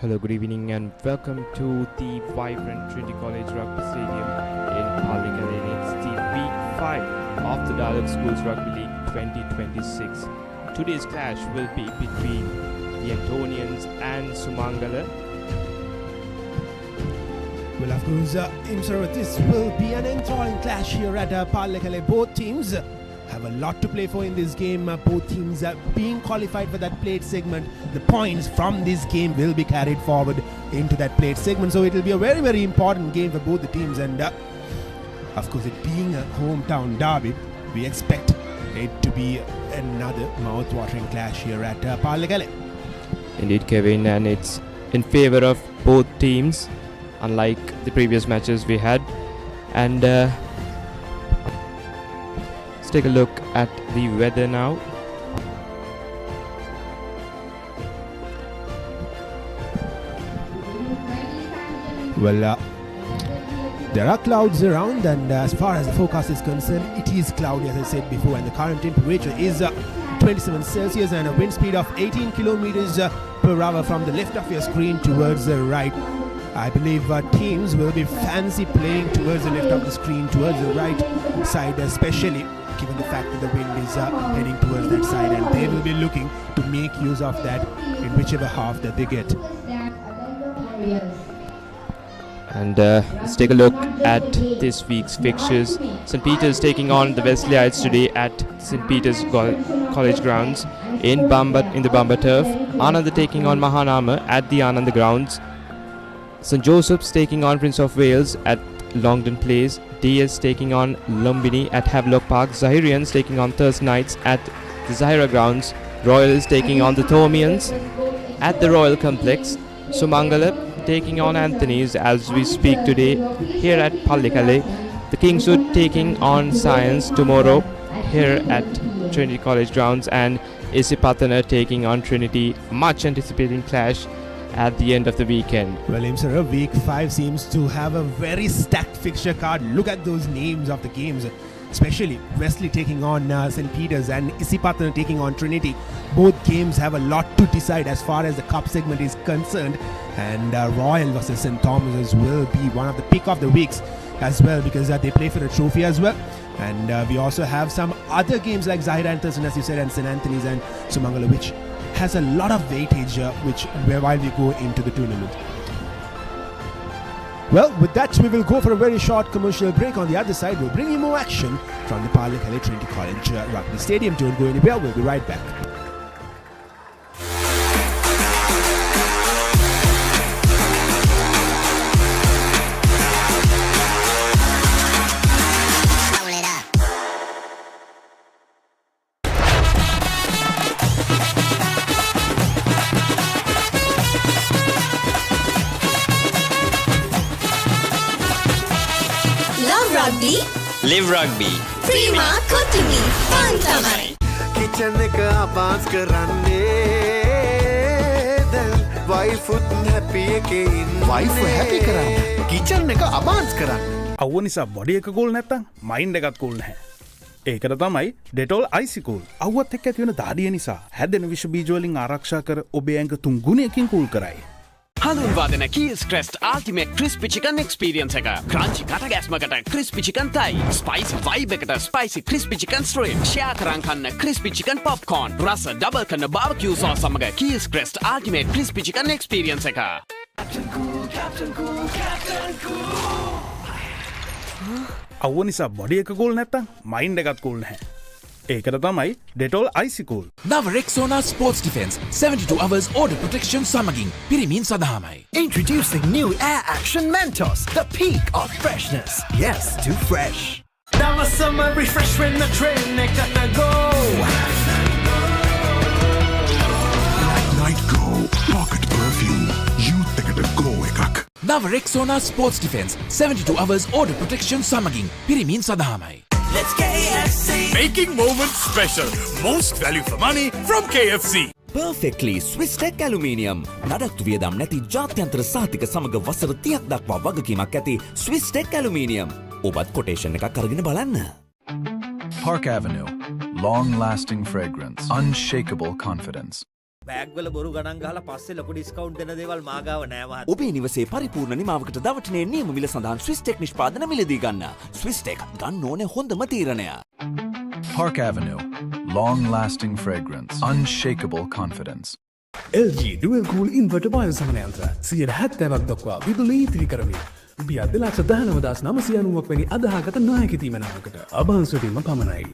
Hello, good evening and welcome to the vibrant Trinity College Rugby Stadium in Pallekelle. It's the week 5 of the Dialog Schools Rugby League 2026. Today's clash will be between the Antonians and Sumangala. Well, of course, this will be an enthralling clash here at Pallekelle. Both teams have a lot to play for in this game. Both teams being qualified for that plate segment. The points from this game will be carried forward into that plate segment. So it will be a very, very important game for both the teams. And of course, it being a hometown derby, we expect it to be another mouth-watering clash here at Pallekelle. Indeed, Kevin, and it's in favor of both teams, unlike the previous matches we had. And let's take a look at the weather now. Well, there are clouds around, and as far as the forecast is concerned, it is cloudy, as I said before, and the current temperature is 27 Celsius and a wind speed of 18 kilometers per hour from the left of your screen towards the right. I believe teams will be fancy playing towards the left of the screen, towards the right side, especially given the fact that the wind is heading towards that side, and they will be looking to make use of that in whichever half that they get. And let's take a look at this week's fixtures. St. Peter's taking on the Wesleyites today at St. Peter's College grounds in the Bamba turf. Ananda taking on Mahanama at the Ananda grounds. St. Joseph's taking on Prince of Wales at Longdon Place. DS taking on Lumbini at Havelock Park. Zahirians taking on Thursday nights at the Zahira grounds. Royals taking on the Thomians at the Royal Complex. Sumangala taking on Anthony's as we speak today here at Pallekelle. The Kingswood taking on Science tomorrow here at Trinity College grounds, and Isipatana taking on Trinity. Much anticipating clash at the end of the weekend. Well, Imsara, week 5 seems to have a very stacked fixture card. Look at those names of the games, especially Wesley taking on St. Peter's and Isipatana taking on Trinity. Both games have a lot to decide as far as the cup segment is concerned, and Royal versus St. Thomas's will be one of the pick of the weeks as well, because they play for a trophy as well. And we also have some other games like Zahira and Thurston, as you said, and St. Anthony's and Sumangala, which has a lot of weightage while we go into the tournament. Well, with that, we will go for a very short commercial break. On the other side, we'll bring you more action from the Pallekelle Trinity College Rugby Stadium. Don't go anywhere, we'll be right back. Rugby, live rugby. Prima Kotimi, fun tamai. Kitchen ka abans karanne then wife happy again. Wife happy karanne. Kitchen ka abans karanne. අවුව නිසා body එක cool නැත්තම් mind එකත් cool නැහැ. ඒකට තමයි Dettol icy cool. අවුවත් එක්ක ඇති වෙන දාඩිය නිසා හැදෙන විෂ බීජ වලින් ආරක්ෂා කර ඔබේ ඇඟ 3 ගුණයකින් කූල් කරයි. හඳුන්වා දෙන Keys Crest Ultimate Crispy Chicken Experience එක. Crunchy කට ගැස්මකට Crispy Chicken Thai, Spicy Vibe එකට Spicy Crispy Chicken Strip, Share කරන් කන්න Crispy Chicken Popcorn, රස ඩබල් කරන barbecue sauce සමග Keys Crest Ultimate Crispy Chicken Experience එක. අවුව නිසා බොඩි එක කූල් නැත්තම් මයින්ඩ් එකත් කූල් නැහැ. ඒකට තමයි ඩෙටෝල් අයිසි කූල්. නව Rexona Sports Defense 72 hours order protection සමගින් පිරිමින් සඳහාමයි. Introducing new Air Action Mentos, the peak of freshness. Yes, too fresh. Now a summer refresh when the train gonna go. Night Go Pocket Perfume. Youth එකට go එකක්. නව Rexona Sports Defense 72 hours order protection සමගින් පිරිමින් සඳහාමයි. Let's KFC. Making moments special. Most value for money from KFC. Perfectly Swiss Tech Aluminium. නඩත්තු වියදම් නැති ජාත්‍යන්තර සහතික සමග වසර 30ක් දක්වා වගකීමක් ඇති Swiss Tech Aluminium. ඔබත් කොටේෂන් එකක් අරගෙන බලන්න. Park Avenue. Long-lasting fragrance. Unshakable confidence. බෑග්වල බොරු ගණන් ගහලා පස්සේ ලොකු ඩිස්කවුන්ට් දෙන දේවල් මා ගාව නෑ මහත්තයා. ඔබේ නිවසේ පරිපූර්ණ නිමාවකට දවටනේ නියම මිල සඳහන් ස්විස්ටෙක් නිෂ්පාදන මිලදී ගන්න. ස්විස්ටෙක් ගන්න ඕනේ හොඳම තීරණය. Park Avenue. Long-lasting fragrance. Unshakable confidence. LG Dual Cool Inverter බයෝසමන යන්ත්‍ර 70ක් දක්වා විදුලි ඉතිරි කරමින් රුපියල් 2,19,990ක් වැනි අදාහගත නායක තීමනාවකට අභාන්සුවීම පමණයි.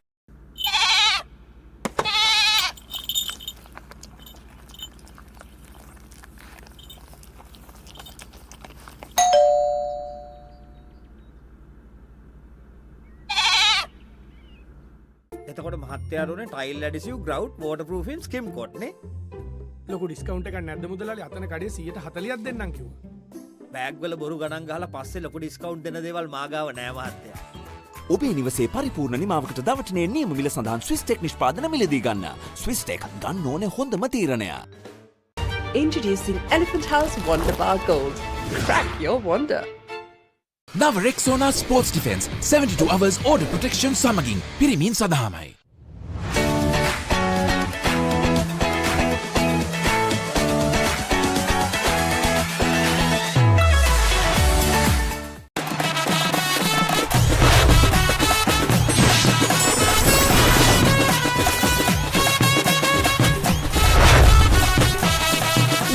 එතකොට මහත්තයාරුනේ ටයිල් ඇඩිසිව් ග්‍රවුට් වෝටර්ප්‍රූෆින් ස්කිම් කොට් නේ. ලොකු ඩිස්කවුන්ට් එකක් නැද්ද මුදලාලි? අතන කඩේ 140ක් දෙන්නම් කිව්වා. බෑග්වල බොරු ගණන් ගහලා පස්සේ ලොකු ඩිස්කවුන්ට් දෙන දේවල් මා ගාව නෑ මහත්තයා. ඔබේ නිවසේ පරිපූර්ණ නිමාවකට දවටනේ නියම මිල සඳහන් ස්විස්ටෙක් නිෂ්පාදන මිලදී ගන්න. ස්විස්ටෙක් ගන්න ඕනේ හොඳම තීරණය. Introducing Elephant House Wonder Bar Gold. Crack your wonder. නව Rexona sports defence 72 hours order protection සමගින් පිරිමින් සඳහාමයි.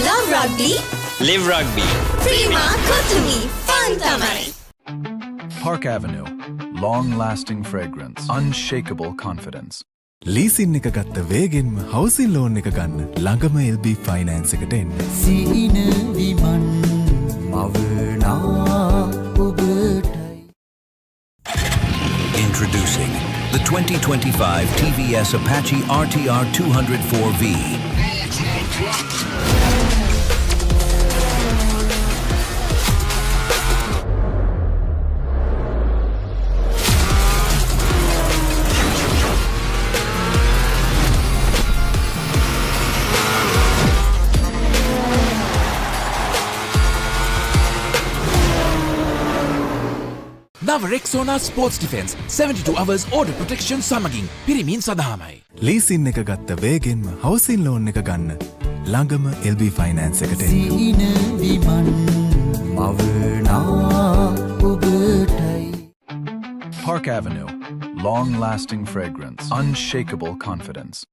Love rugby. Live rugby. Prima Kotumi. Fun tamai. Park Avenue. Long-lasting fragrance. Unshakable confidence. Leasing එක ගත්ත වේගෙන්ම හවුසින් ලෝන් එක ගන්න ළඟම LB finance එකට එන්න. සීන විමන් මවනා ඔබටයි. Introducing the 2025 TVS Apache RTR 204V. නව Rexona sports defence 72 hours order protection සමගින් පිරිමින් සඳහාමයි. ලීසින් එක ගත්ත වේගෙන්ම හවුසින් ලෝන් එක ගන්න ළඟම LB ෆයිනෑන්ස් එකට එන්න. සීන විමන් මවනා ඔබටයි. Park Avenue. Long-lasting fragrance. Unshakable confidence.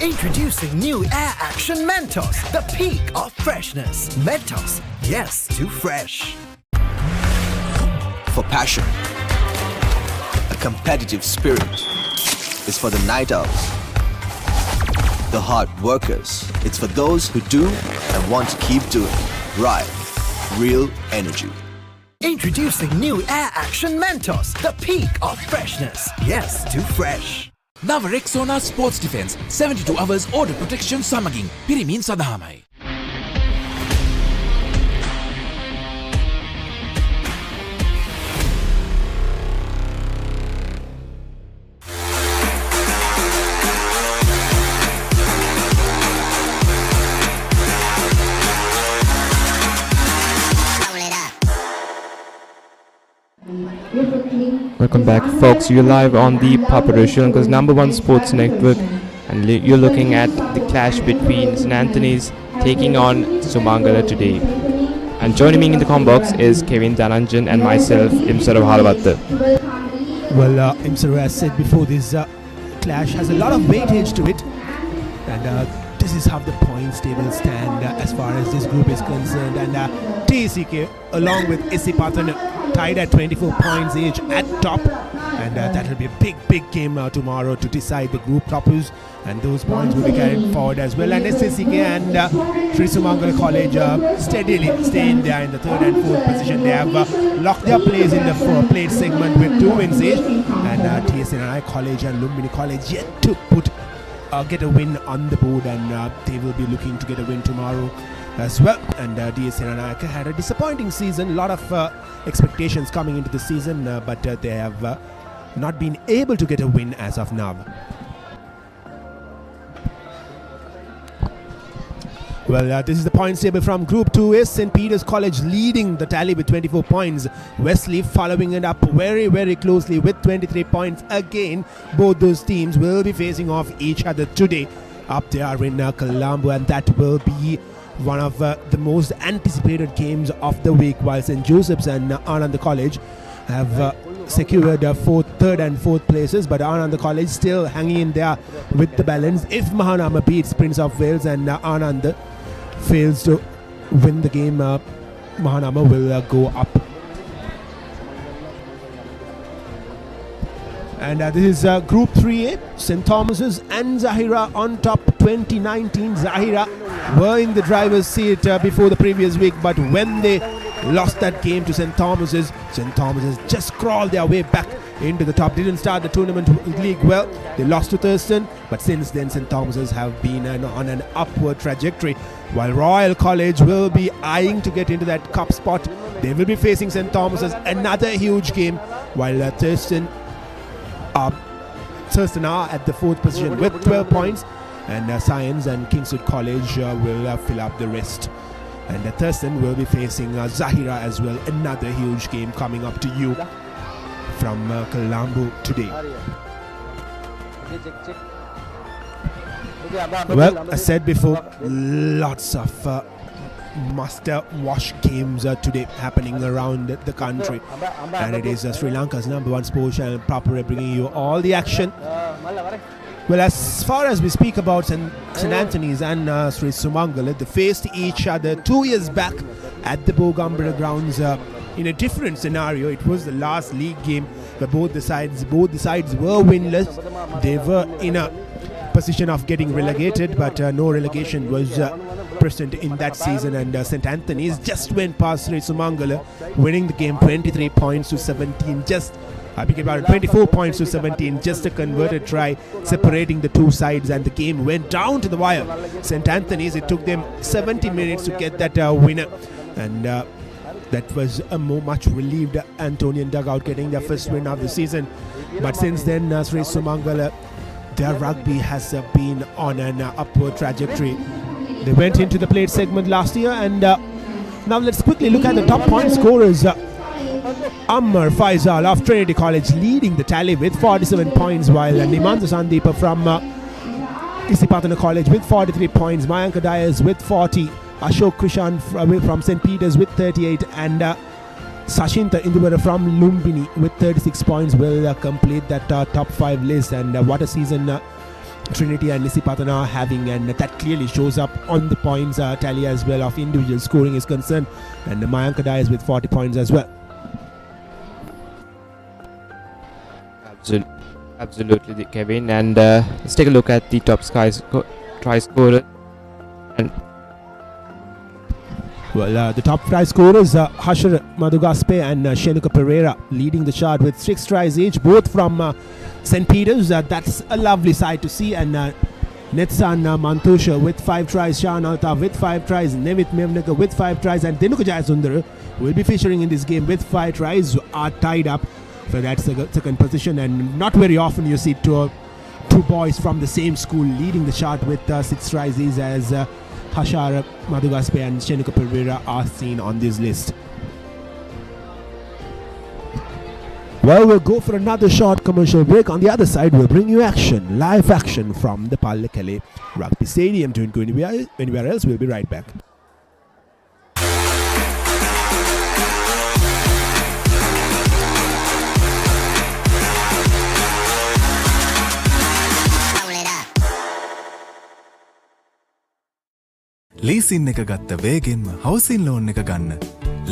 Introducing new Air Action Mentos, the peak of freshness. Mentos, yes to fresh. For passion, a competitive spirit. It's for the night owls, the hard workers. It's for those who do and want to keep doing. Right, real energy. Introducing new Air Action Mentos, the peak of freshness. Yes to fresh. නව Rexona sports defence 72 hours order protection සමගින් පිරිමින් සඳහාමයි. Welcome back, folks. You're live on the Papare, Sri Lanka's #1 sports network, and you're looking at the clash between St. Anthony's taking on Sumangala today. And joining me in the comm box is Kevin Dhananjan and myself, Imsarav Halavatta. Well, Imsarav, as said before, this clash has a lot of weightage to it, and this is how the points table stand as far as this group is concerned. And TCK, along with Isipatan, tied at 24 points each at top, and that will be a big game tomorrow to decide the group toppers, and those points will be carried forward as well. And SSCK and Sri Sumangala College steadily staying there in the 3rd and 4th position. They have locked their place in the plate segment with 2 wins each, and TSNI College and Lumbini College yet to get a win on the board, and they will be looking to get a win tomorrow as well. And DSNI had a disappointing season, a lot of expectations coming into the season, but they have not been able to get a win as of now. Well, this is the points table from Group 2 is St. Peter's College leading the tally with 24 points. Wesley following it up very, very closely with 23 points. Again, both those teams will be facing off each other today up there in Colombo, and that will be one of the most anticipated games of the week, while St. Joseph's and Ananda College have secured third and fourth places, but Ananda College still hanging in there with the balance. If Mahanama beats Prince of Wales and Ananda fails to win the game, Mahanama will go up. And this is Group 3A, St. Thomas's and Zahira on top. 2019 Zahira were in the driver's seat before the previous week, but when they lost that game to St. Thomas's just crawled their way back into the top. Didn't start the tournament league well. They lost to Thurston, but since then St. Thomas's have been on an upward trajectory, while Royal College will be eyeing to get into that cup spot. They will be facing St. Thomas's, another huge game, while Thurston are at the fourth position with 12 points, and Science and Kingswood College will fill up the rest. And Thurston will be facing Zahira as well. Another huge game coming up to you from Colombo today. Well, I said before, lots of must-watch games today happening around the country, and it is Sri Lanka's #1 sports channel, Papare, bringing you all the action. Well, as far as we speak about St. Anthony's and Sri Sumangala, they faced each other 2 years back at the Bogambara grounds in a different scenario. It was the last league game where both the sides were winless. They were in a position of getting relegated, but no relegation was present in that season, and St. Anthony's just went past Sri Sumangala, winning the game 23 points to 17. 24 points to 17, just a converted try separating the two sides, and the game went down to the wire. St. Anthony's, it took them 70 minutes to get that winner, and that was a much relieved Antonian dugout getting their first win of the season. But since then, Sri Sumangala, their rugby has been on an upward trajectory. They went into the plate segment last year, and now let's quickly look at the top point scorers. Ammar Faisal of Trinity College leading the tally with 47 points, while Nimanza Sandeepa from Isipatana College with 43 points, Mayanka Dyers with 40, Ashok Krishan from St. Peter's with 38, and Sashinta Indubara from Lumbini with 36 points will complete that top 5 list. And what a season Trinity and Isipatana are having, and that clearly shows up on the points tally as well of individual scoring is concerned, and Mayanka Dyers with 40 points as well. Absolutely, Kevin. And let's take a look at the top try scorer. And well, the top try scorers, Hashar Madhugaspe and Shenuka Pereira leading the chart with 6 tries each, both from St. Peter's. That's a lovely sight to see. And Netsan Mantosha with 5 tries, Shan Alta with 5 tries, Nevit Mevnaga with 5 tries, and Denuka Jayasundara will be featuring in this game with 5 tries, are tied up for that second position. And not very often you see two boys from the same school leading the chart with 6 tries, as Hashar Madhugaspe and Shenuka Pereira are seen on this list. Well, we'll go for another short commercial break. On the other side, we'll bring you live action from the Pallekelle Rugby Stadium. Don't go anywhere else. We'll be right back. Leasing එක ගත්ත වේගෙන්ම හවසින් loan එක ගන්න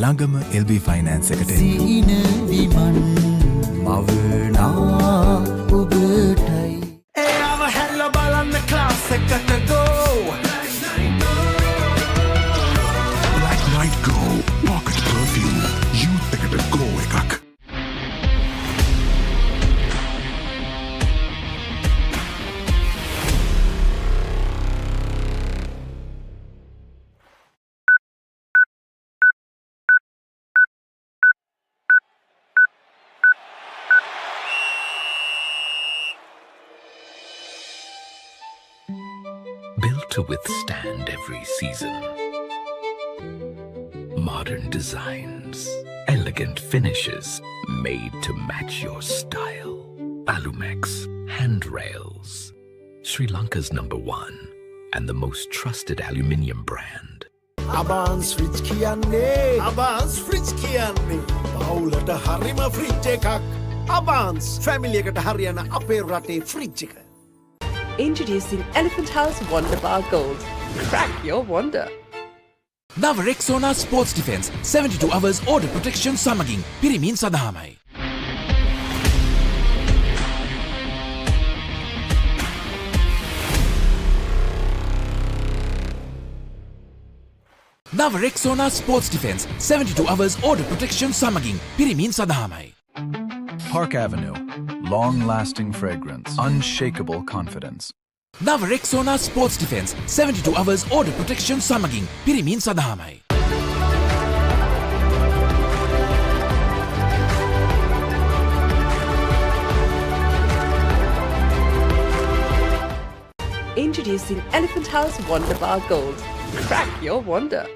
ළඟම LB finance එකට සීන විමන් මවනා ඔබටයි එයාව හැල්ල බලන්න class එකට go Black Night Go Pocket Perfume Youth එකට go එකක්. to withstand every season. Modern designs, elegant finishes made to match your style. Alumex handrails, Sri Lanka's #1 and the most trusted aluminium brand. Abans fridge kiyanne Abans fridge kiyanne bawulata harima fridge ekak Abans family eකට හරියන අපේ රටේ fridge එක. Introducing Elephant House Wonder Bar Gold. Crack your wonder. Nava Rexona Sports Defense 72 hours order protection සමගින් පිරිමින් සඳහාමයි. Nava Rexona Sports Defense 72 hours order protection සමගින් පිරිමින් සඳහාමයි. Park Avenue. Long-lasting fragrance. Unshakable confidence. Nava Rexona Sports Defense 72 hours order protection සමගින් පිරිමින් සඳහාමයි. Introducing Elephant House Wonder Bar Gold. Crack your wonder.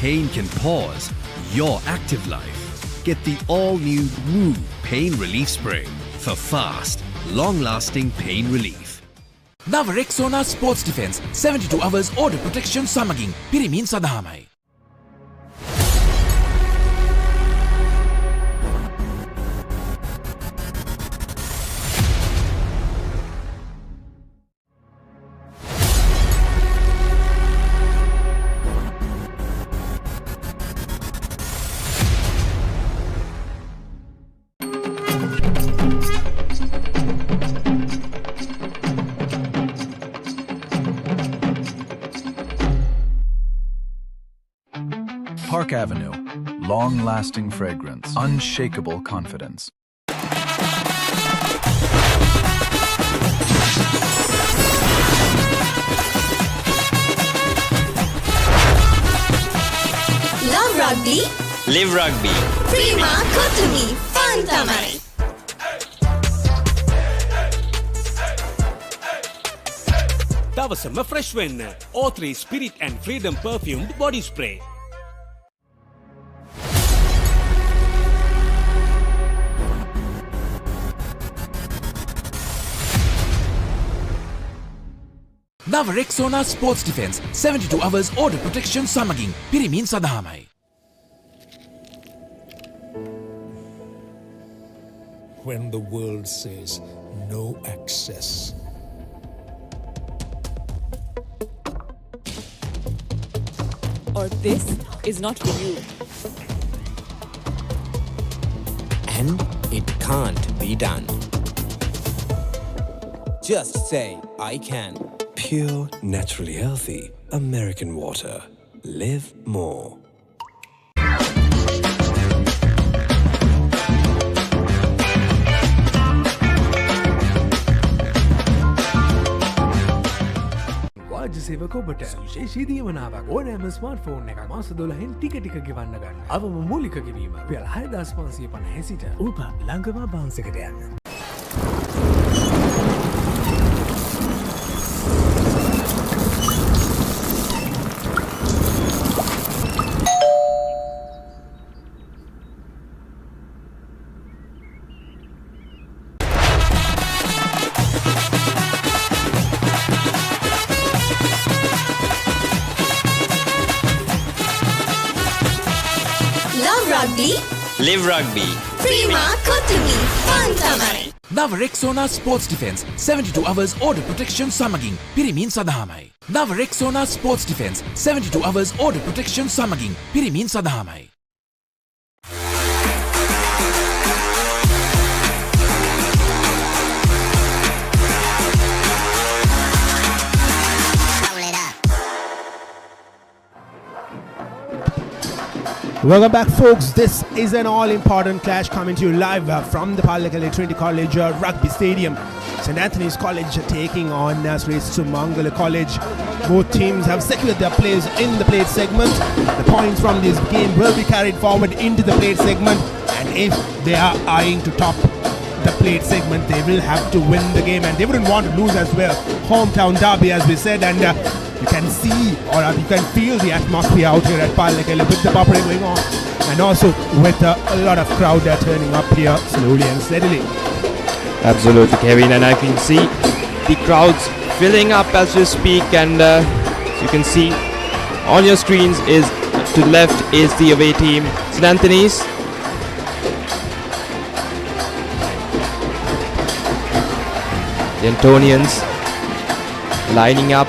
Pain can pause your active life. Get the all-new Move Pain Relief Spray for fast, long-lasting pain relief. Nava Rexona Sports Defense 72 hours order protection සමගින් පිරිමින් සඳහාමයි. Park Avenue. Long-lasting fragrance. Unshakable confidence. Love rugby. Live rugby. Prima Kotumi. Fun Tamari. දවසම fresh වෙන්න. O3 Spirit and Freedom perfumed body spray. Nava Rexona Sports Defense 72 hours order protection සමගින් පිරිමින් සඳහාමයි. When the world says no access, or this is not for you. And it can't be done. Just say, I can. Pure, naturally healthy American water. Live more. වාජ්‍ය සේවක ඔබට විශේෂී දීමනාවක් ඕනෑම smartphone එකක් මාස 12න් ටික ගෙවන්න ගන්න. අවම මූලික ගෙවීම රුපියල් 6550 සිට ඔබ ළඟම බාන්ස් එකට යන්න. Rugby. Live rugby. Prima Kotumi. Fun Tamari. Nava Rexona Sports Defense 72 hours order protection සමගින් පිරිමින් සඳහාමයි. Nava Rexona Sports Defense 72 hours order protection සමගින් පිරිමින් සඳහාමයි. Welcome back, folks. This is an all-important clash coming to you live from the Pallekelle Trinity College Rugby Stadium. St. Anthony's College taking on Sumangala College. Both teams have secured their place in the plate segment. The points from this game will be carried forward into the plate segment, and if they are eyeing to top the plate segment, they will have to win the game, and they wouldn't want to lose as well. hometown derby, as we said, and you can see or you can feel the atmosphere out here at Pallekelle with the Papare going on, and also with a lot of crowd turning up here slowly and steadily. Absolutely, Kevin, and I can see the crowds filling up as we speak, and as you can see on your screens is to the left is the away team, St. Anthony's. The Antonians lining up.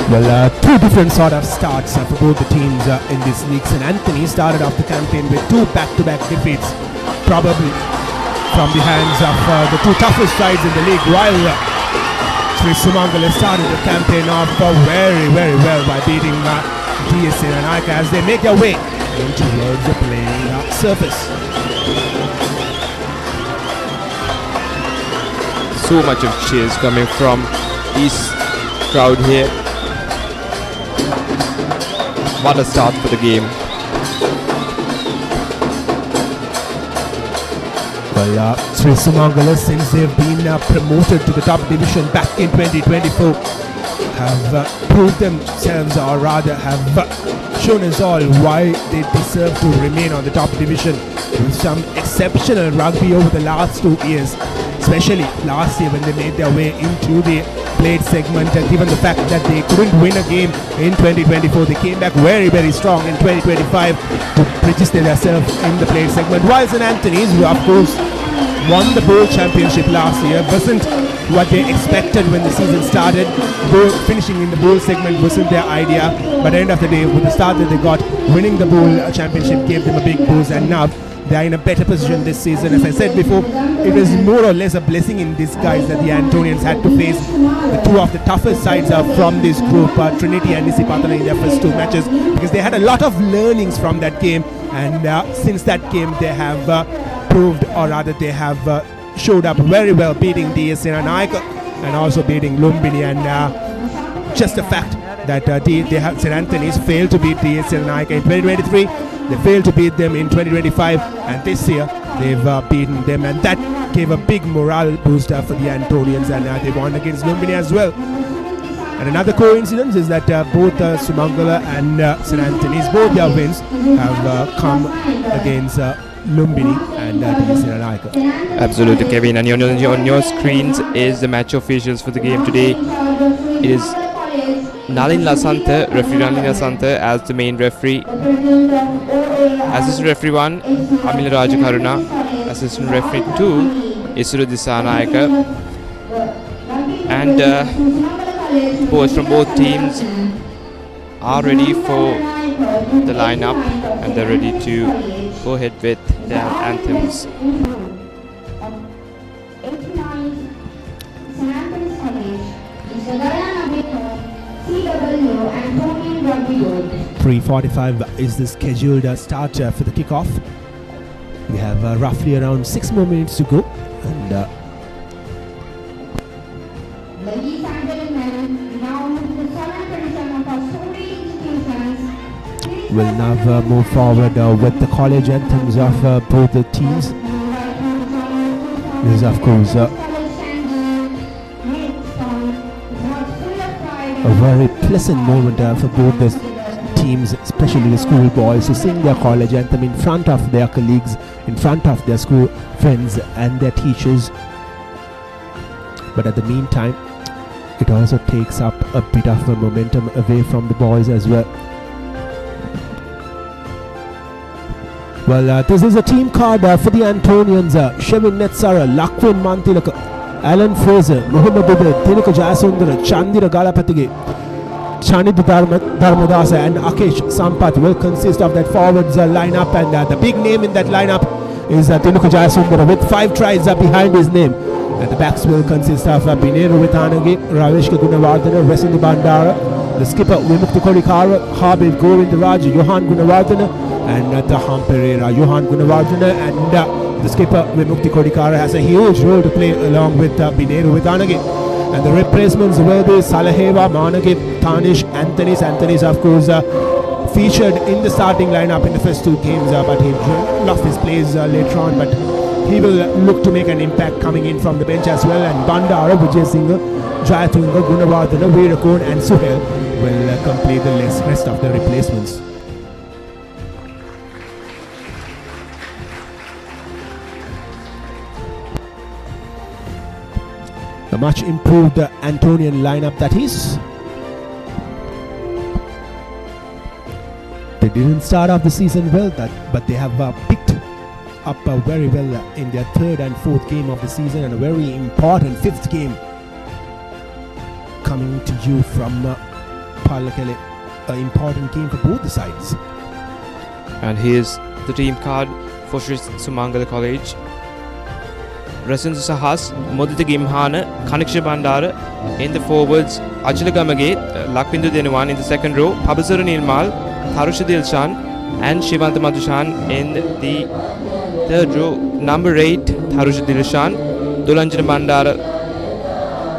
Well, two different sort of starts for both the teams in this league. St. Anthony started off the campaign with two back-to-back defeats, probably from the hands of the two toughest sides in the league, while Sumangala started the campaign off very, very well by beating DSA and ICA as they make their way towards the playing surface. So much of cheers coming from this crowd here. What a start for the game. Well, Sumangala, since they've been promoted to the top division back in 2024, have proved themselves, or rather have shown us all why they deserve to remain on the top division with some exceptional rugby over the last 2 years, especially last year when they made their way into the plate segment, and given the fact that they couldn't win a game in 2024, they came back very, very strong in 2025 to register themselves in the plate segment. While St. Anthony's, who of course won the bowl championship last year, wasn't what they expected when the season started. Finishing in the bowl segment wasn't their idea, but at the end of the day, with the start that they got, winning the bowl championship gave them a big boost, and now they are in a better position this season. As I said before, it was more or less a blessing in disguise that the Antonians had to face the two of the toughest sides from this group, Trinity and Isipatana, in their first two matches, because they had a lot of learnings from that game, and since that game they have proved, or rather they have showed up very well, beating DSA and ICA and also beating Lumbini, and just the fact that St. Anthony's failed to beat DSA and ICA in 2023, they failed to beat them in 2025, and this year they've beaten them, and that gave a big morale booster for the Antonians, and they won against Lumbini as well. And another coincidence is that both Sumangala and St. Anthony's, both their wins have come against Lumbini and DSA and ICA. Absolutely, Kevin, and on your screens is the match officials for the game today. It is Nalin Lasantha, referee Nalin Lasantha as the main referee. Assistant referee 1, Amila Rajakaruna. Assistant referee 2, Isuru Disanayaka. And boys from both teams are ready for the lineup, and they're ready to go ahead with their anthems. 3:45 is the scheduled start for the kickoff. We have roughly around 6 more minutes to go, and ladies and gentlemen, now the solemn tradition of our sorority institutions. we'll now move forward with the college anthems of both the teams. This is of course a very pleasant moment for both the teams, especially the school boys, to sing their college anthem in front of their colleagues, in front of their school friends and their teachers. But at the meantime, it also takes up a bit of a momentum away from the boys as well. Well, this is a team card for the Antonians. Shevin Netsara, Lakwin Mantilaka, Alan Fraser, Muhammad Dubey, Tinika Jasundara, Chandira Galapatige, Chanid Dharmadasa and Akesh Sampath will consist of that forwards lineup, and the big name in that lineup is Tinika Jasundara with 5 tries behind his name. And the backs will consist of Bineru Vithanagi, Ravishka Gunawardhana, Resindu Bandara, the skipper Vimukti Kodikara, Habil Govindaraj, Johan Gunawardhana, and Taham Pereira, Johan Gunawardhana, and the skipper Vimukti Kodikara has a huge role to play along with Bineru Vithanagi. And the replacements will be Salaheva, Managib, Tanish, Anthony's. Anthony's, of course, featured in the starting lineup in the first 2 games, but he lost his place later on. But he will look to make an impact coming in from the bench as well. And Bandara, Vijay Singh, Jayatunga, Gunawardana, Veerakon and Suhail will complete the rest of the replacements. The much improved Antonian lineup that is. They didn't start off the season well, but they have picked up very well in their third and fourth game of the season, and a very important fifth game coming to you from Pallekelle. An important game for both the sides. And here's the team card for Sri Sumangala College. Rasan Sahas, Modita Gimhana, Kaniksha Bandara in the forwards, Ajala Gamage, Lakpindu Denuwan in the second row, Pabasara Nilmal, Tharusha Dilshan and Shivanta Madhushan in the third row. Number 8, Tharusha Dilshan, Dulanjana Bandara,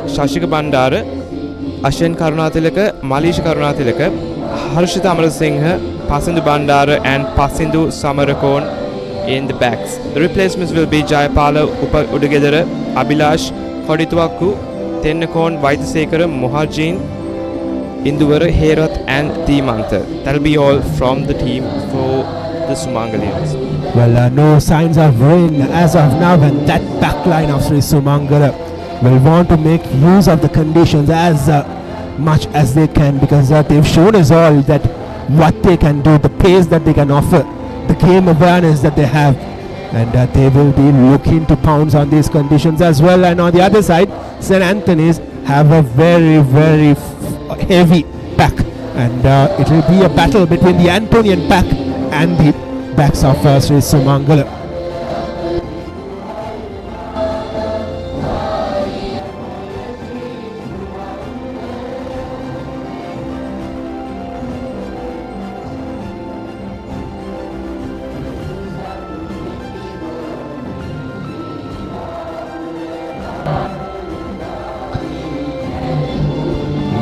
Shashika Bandara, Ashen Karunathilaka, Malisha Karunathilaka, Harshita Amara Singha, Pasindu Bandara and Pasindu Samarakon in the backs. The replacements will be Jayapala Udagedara, Abhilash, Koditwaku, Tennakon, Vaitasekara, Moharjeen, Induvara, Herath and Deemantha. That will be all from the team for the Sumangalians. Well, no signs of rain as of now, and that backline of Sri Sumangala will want to make use of the conditions as much as they can, because they've shown us all that what they can do, the pace that they can offer, the game awareness that they have, and they will be looking to pounce on these conditions as well. And on the other side, St. Anthony's have a very, very heavy pack, and it will be a battle between the Antonian pack and the backs of Sri Sumangala.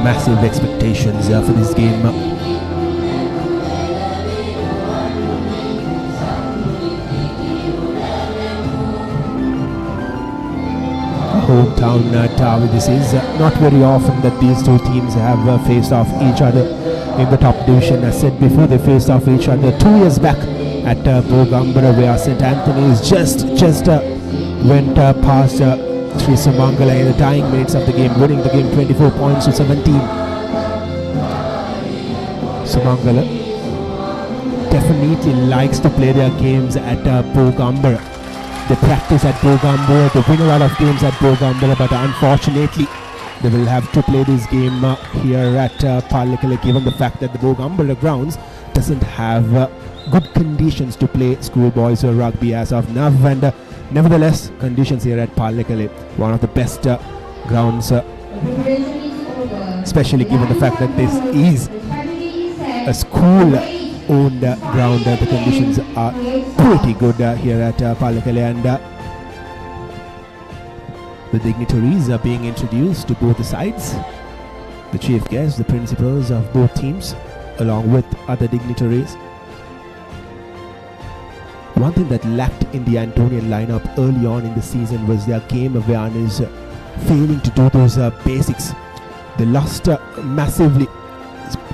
Massive expectations for this game. Hometown derby this is. Not very often that these two teams have faced off each other in the top division. As said before, they faced off each other 2 years back at Bogambara, where St. Anthony's just went past Sri Sumangala in the dying minutes of the game, winning the game 24 points to 17. Sumangala definitely likes to play their games at Bogambara. They practice at Bogambara, they win a lot of games at Bogambara, but unfortunately they will have to play this game here at Pallekelle, given the fact that the Bogambara grounds doesn't have good conditions to play schoolboys or rugby as of now. And nevertheless, conditions here at Pallekelle, one of the best grounds, especially given the fact that this is a school-owned ground. The conditions are pretty good here at Pallekelle, and the dignitaries are being introduced to both the sides. The chief guests, the principals of both teams, along with other dignitaries. One thing that lacked in the Antonian lineup early on in the season was their game awareness, failing to do those basics. They lost massively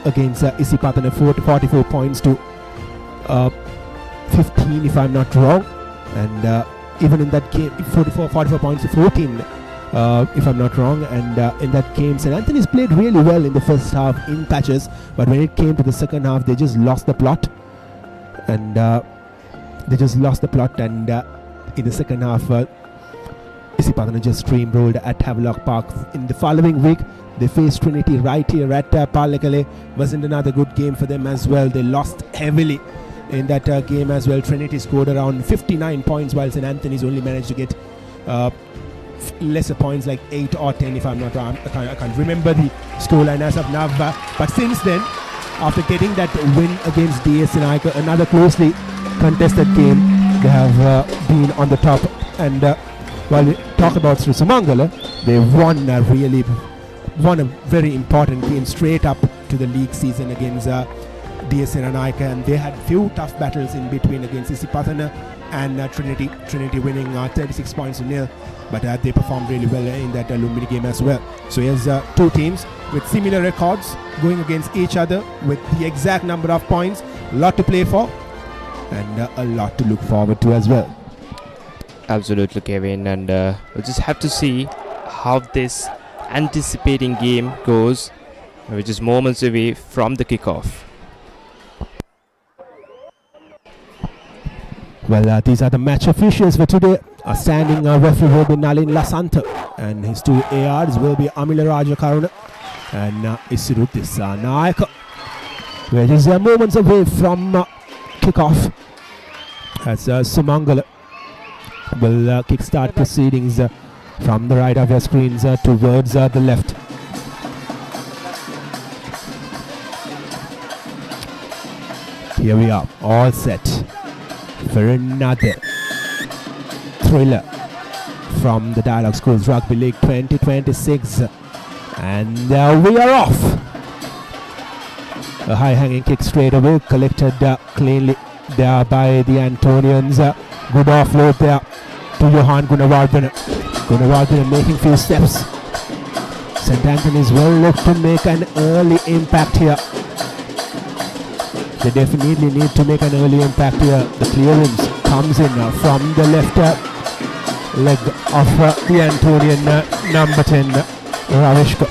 against Isipatana, 44 points to 15 if I'm not wrong, and even in that game 44 points to 14 if I'm not wrong, and in that game St. Anthony's played really well in the first half in patches, but when it came to the second half they just lost the plot, and in the second half Isipatana just steamrolled at Havelock Park. In the following week they faced Trinity right here at Pallekelle. Wasn't another good game for them as well. They lost heavily in that game as well. Trinity scored around 59 points, while St. Anthony's only managed to get lesser points, like 8 or 10 if I'm not wrong. I can't remember the scoreline as of now, but since then, after getting that win against DS Naika, another closely contested game, they have been on the top. And while we talk about Sri Sumangala, they won a very important game straight up to the league season against DS Seranayake, and they had few tough battles in between against Isipathana and Trinity. Trinity winning 36 points to nil, but they performed really well in that Lumbini game as well. So here's two teams with similar records going against each other with the exact number of points. A lot to play for and a lot to look forward to as well. Absolutely, Kevin, and we'll just have to see how this anticipating game goes, which is moments away from the kickoff. Well, these are the match officials for today. Our standing referee will be Nalin Lasanta, and his two ARs will be Amila Rajakaruna and Isiru Dissanayaka. We're just moments away from kickoff as Sumangala will kickstart proceedings from the right of your screens towards the left. Here we are, all set for another thriller from the Dialog Schools Rugby League 2026, and we are off. A high-hanging kick straight away, collected cleanly there by the Antonians. Good offload there to Johan Gunawardena. Gunawardena making few steps. St. Anthony's will look to make an early impact here. They definitely need to make an early impact here. The clearance comes in from the left leg of the Antonian number 10, Ravishka.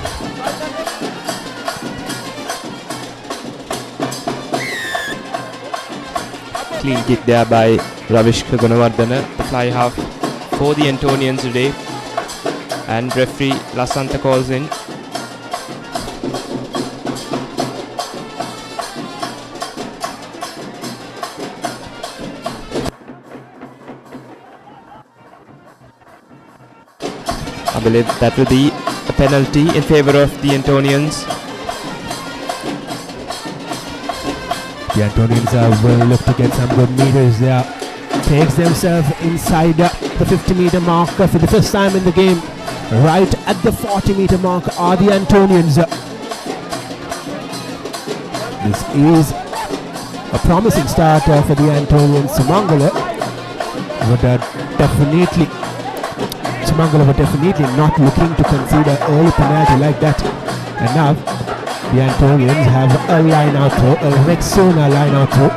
Clean kick there by Ravishka Gunawardena, the fly half for the Antonians today, and referee Lasanta calls in. I believe that will be a penalty in favor of the Antonians. The Antonians will look to get some good meters there. Takes themselves inside the 50-meter mark for the first time in the game. Right at the 40-meter mark are the Antonians. This is a promising start for the Antonians. Sumangala were definitely not looking to concede an early penalty like that. And now the Antonians have a line out throw, a Rexona line out throw.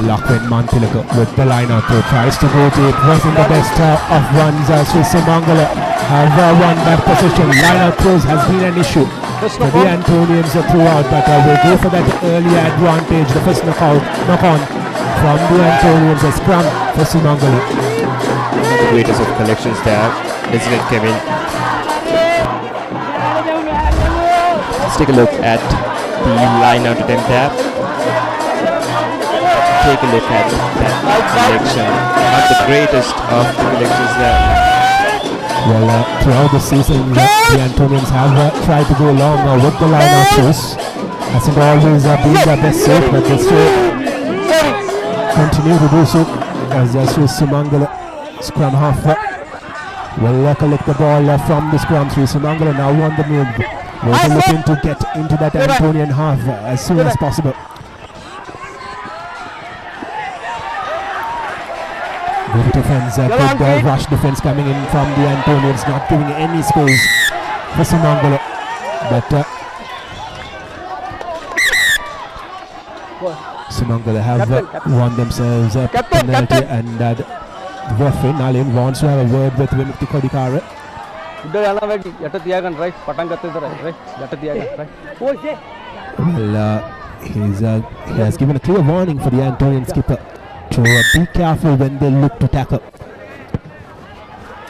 Lachlan Mantilaka with the line out throw, tries to go deep, wasn't the best of runs. Sumangala have won that position. Line out throws has been an issue for the Antonians throughout, but we'll go for that early advantage. The first knock on from the Antonians, a scrum for Sumangala. The greatest of collections there, isn't it, Kevin? Let's take a look at the line out attempt there. Take a look at that collection. Not the greatest of the collections there. Well, throughout the season, the Antonians have tried to go along with the line out throws. Hasn't always been their best suit, but they still continue to do so as Sumangala scrum half will collect the ball from the scrum. Sumangala now on the move. We're looking to get into that Antonian half as soon as possible. Good defense, good rush defense coming in from the Antonians, not giving any space for Sumangala. But Sumangala have won themselves a penalty, and the referee Nalin wants to have a word with Vimukti Kodikara. Well, he has given a clear warning for the Antonian skipper to be careful when they look to tackle.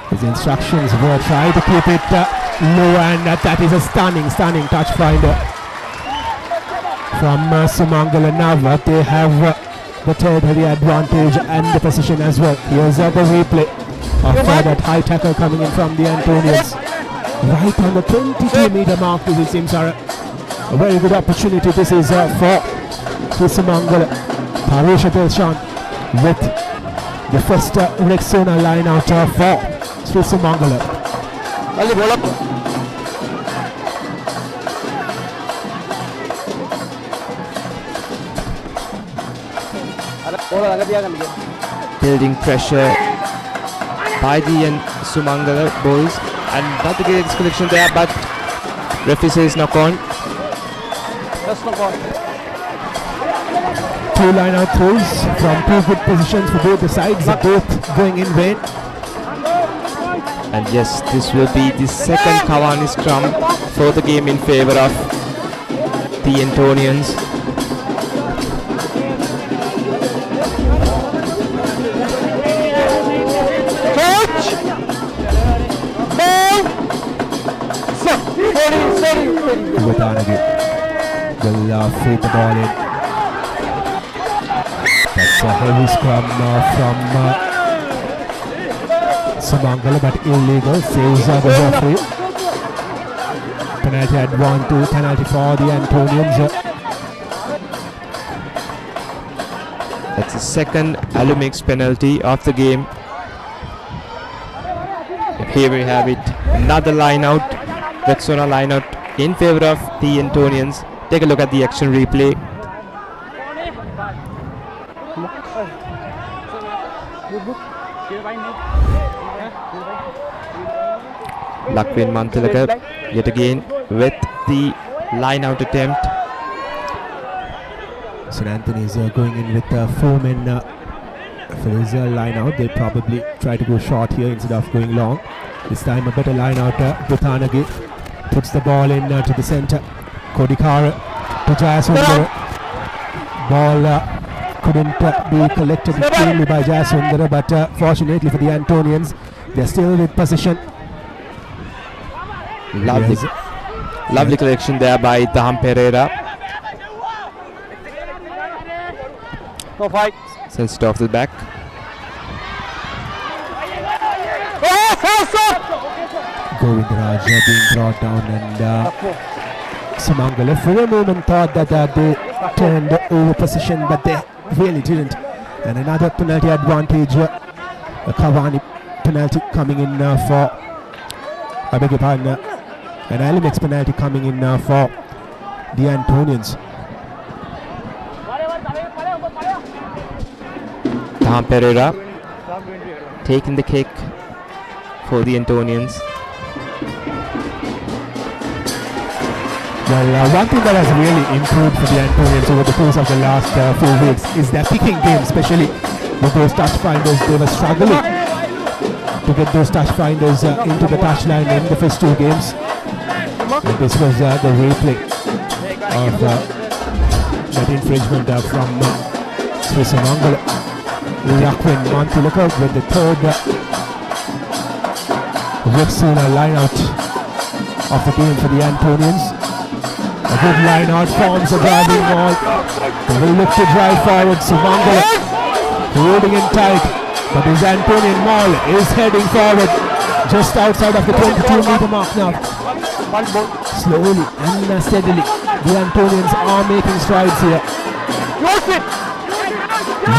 His instructions were try to keep it low, and that is a stunning touch finder from Sumangala. Now they have the territory advantage and the position as well. Here's the replay of that high tackle coming in from the Antonians. Right on the 22-meter mark, this seems a very good opportunity. This is for Sumangala. Parisha Dilshan with The first Rexona line out for Sri Sumangala. Building pressure by the Sumangala boys, and not the great collection there, but referee says knock on. Two line out throws from two good positions for both the sides, both going in vain. And yes, this will be the second Kawani scrum for the game in favor of the Antonians. Will feed the ball in. That's a heavy scrum from Sumangala, but illegal. Saves the referee. Penalty at 1-2. Penalty for the Antonians. That's the second Alumix penalty of the game. Here we have it. Another line out. Rexona line out in favor of the Antonians. Take a look at the action replay. Lakwin Mantilaka yet again with the line out attempt. St. Anthony's going in with 4 men for his line out. They'll probably try to go short here instead of going long. This time a better line out. Bhutanagi puts the ball in to the centre. Kodikara to Jayasundara. Ball couldn't be collected cleanly by Jayasundara, but fortunately for the Antonians, they're still with possession. Lovely collection there by Taham Pereira. No fight. Sends it off the back. Govindraj being brought down, and Sumangala for a moment thought that they turned over possession, but they really didn't. And another penalty advantage. A Kawani penalty coming in for, I beg your pardon, an Alumix penalty coming in for the Antonians. Taham Pereira taking the kick for the Antonians. Well, one thing that has really improved for the Antonians over the course of the last few weeks is their kicking game, especially with those touch finders. They were struggling to get those touch finders into the touchline in the first 2 games. And this was the replay of that infringement from Sri Sumangala. Lakwin Mantilaka with the third Rexona line out of the game for the Antonians. A good line out forms a driving ball. They will look to drive forward. Sumangala holding in tight, but his Antonian maul is heading forward just outside of the 22-meter mark now. Slowly and steadily, the Antonians are making strides here.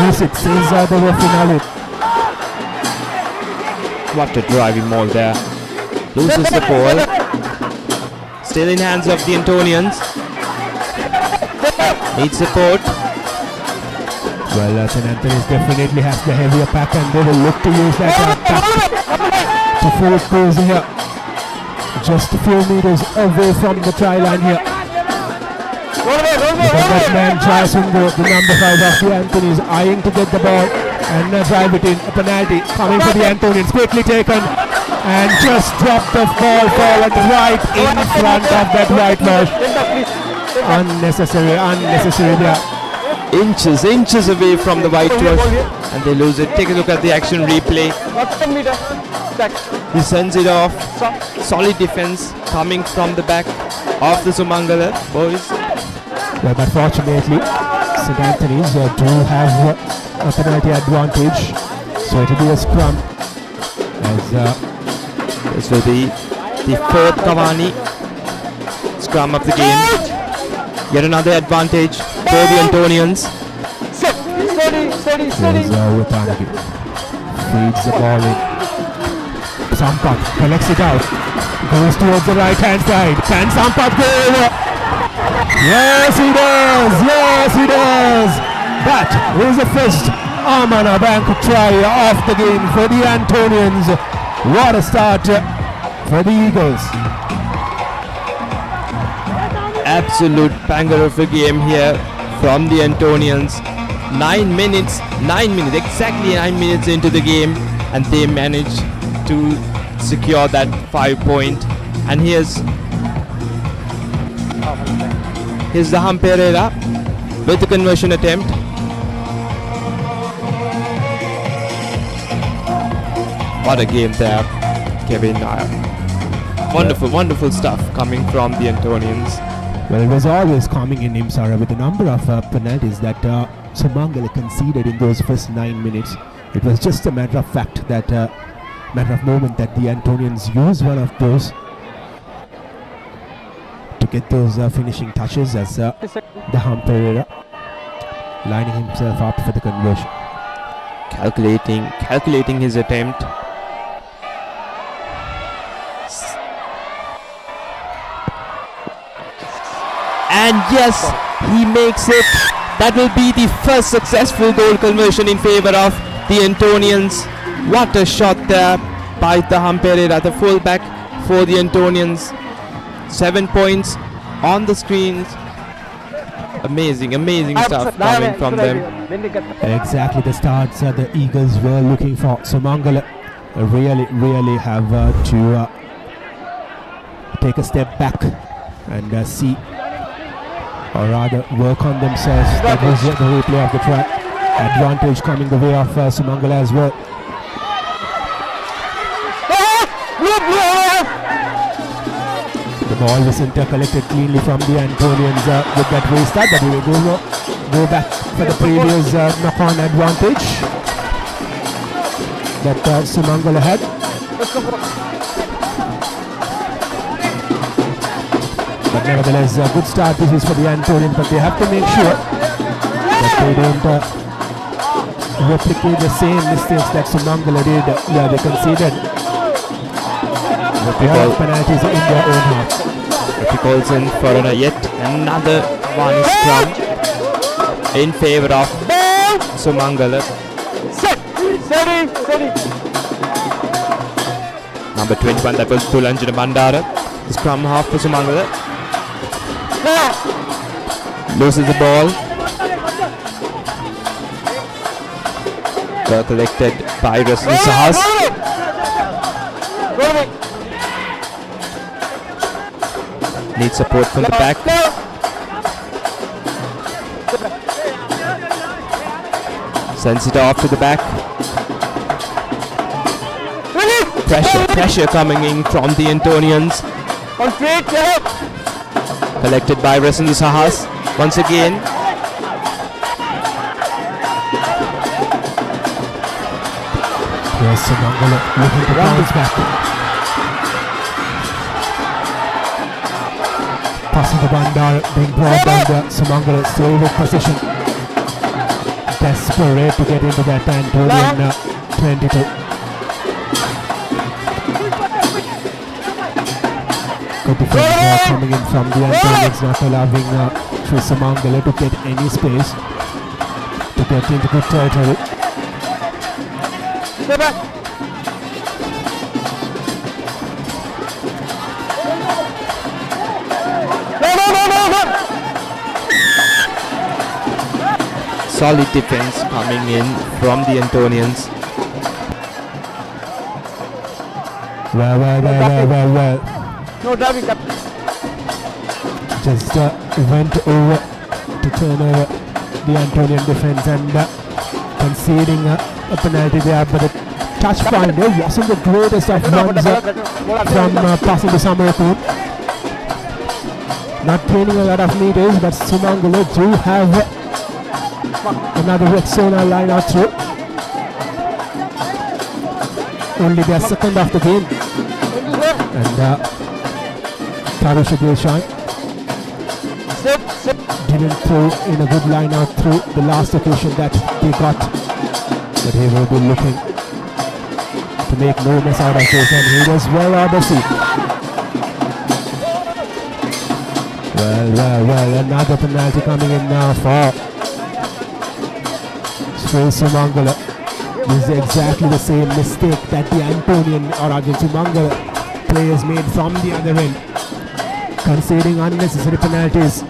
Use it, says the referee. What a driving maul there. Loses the ball. Still in hands of the Antonians. Needs support. Well, St. Anthony's definitely has the heavier pack, and they will look to use that pack to force goals here. Just a few meters away from the try line here. Look at that man, Jayasundara, the number 5 of the Antonians, eyeing to get the ball and drive it in. A penalty coming for the Antonians, quickly taken, and just dropped the ball forward right in front of that whitewash. Unnecessary there. Inches away from the whitewash, and they lose it. Take a look at the action replay. He sends it off. Solid defense coming from the back of the Sumangala boys. Well, but fortunately, St. Anthony's do have a penalty advantage, so it will be a scrum. As this will be the 4th Kawani scrum of the game. Yet another advantage for the Antonians. feeds the ball in. Sampath collects it out. Goes towards the right hand side. Can Sampath go over? Yes, he does. Yes, he does. That is the first Amana Bank try of the game for the Antonians. What a start for the Eagles. Absolute banger of a game here from the Antonians. 9 minutes, exactly 9 minutes into the game, and they managed to secure that 5 point. And here's the Papare with the conversion attempt. What a game there, Kevin. Wonderful stuff coming from the Antonians. Well, it was always coming in Imsara with the number of penalties that Sumangala conceded in those first 9 minutes. It was just a matter of fact that matter of moment that the Antonians used one of those to get those finishing touches as the Papare lining himself up for the conversion. Calculating his attempt. And yes, he makes it. That will be the first successful goal conversion in favor of the Antonians. What a shot there by the Papare, the fullback for the Antonians. 7 points on the screens. Amazing stuff coming from them. Exactly the starts the Eagles were looking for. Sumangala really have to take a step back and see, or rather work on themselves. That was the replay of the track. Advantage coming the way of Sumangala as well. The ball was intercollected cleanly from the Antonians with that restart, but we will go back for the previous knock-on advantage that Sumangala had. But nevertheless, a good start this is for the Antonians, but they have to make sure that they don't replicate the same mistakes that Sumangala did. Yeah, they conceded penalties in their own half. He calls in for yet another one scrum in favor of Sumangala. Number 21, that was Tulanjana Bandara. The scrum half for Sumangala. Loses the ball. Well collected by Rasul Sahas. Needs support from the back. Sends it off to the back. Pressure coming in from the Antonians. Collected by Rasul Sahas once again. Yes, Sumangala looking to bounce back. Passing the Bandar, being brought down the Sumangala still with position. Desperate to get into that Antonian 22. Good defense coming in from the Antonians, not allowing Sumangala to get any space to get into good territory. Solid defense coming in from the Antonians. Well. No driving. Just went over to turn over the Antonian defense and conceding a penalty there, but the touch finder wasn't the greatest of ones from passing the Samarakun. Not training a lot of meters, but Sumangala do have another Rexona line out through. Only their second of the game. And Tarush Deshan didn't throw in a good line out through the last occasion that they got. But he will be looking make no mess out of this, and he was well on the seat. Well, another penalty coming in now for Sumangala. This is exactly the same mistake that the Antonian or Sumangala players made from the other end, conceding unnecessary penalties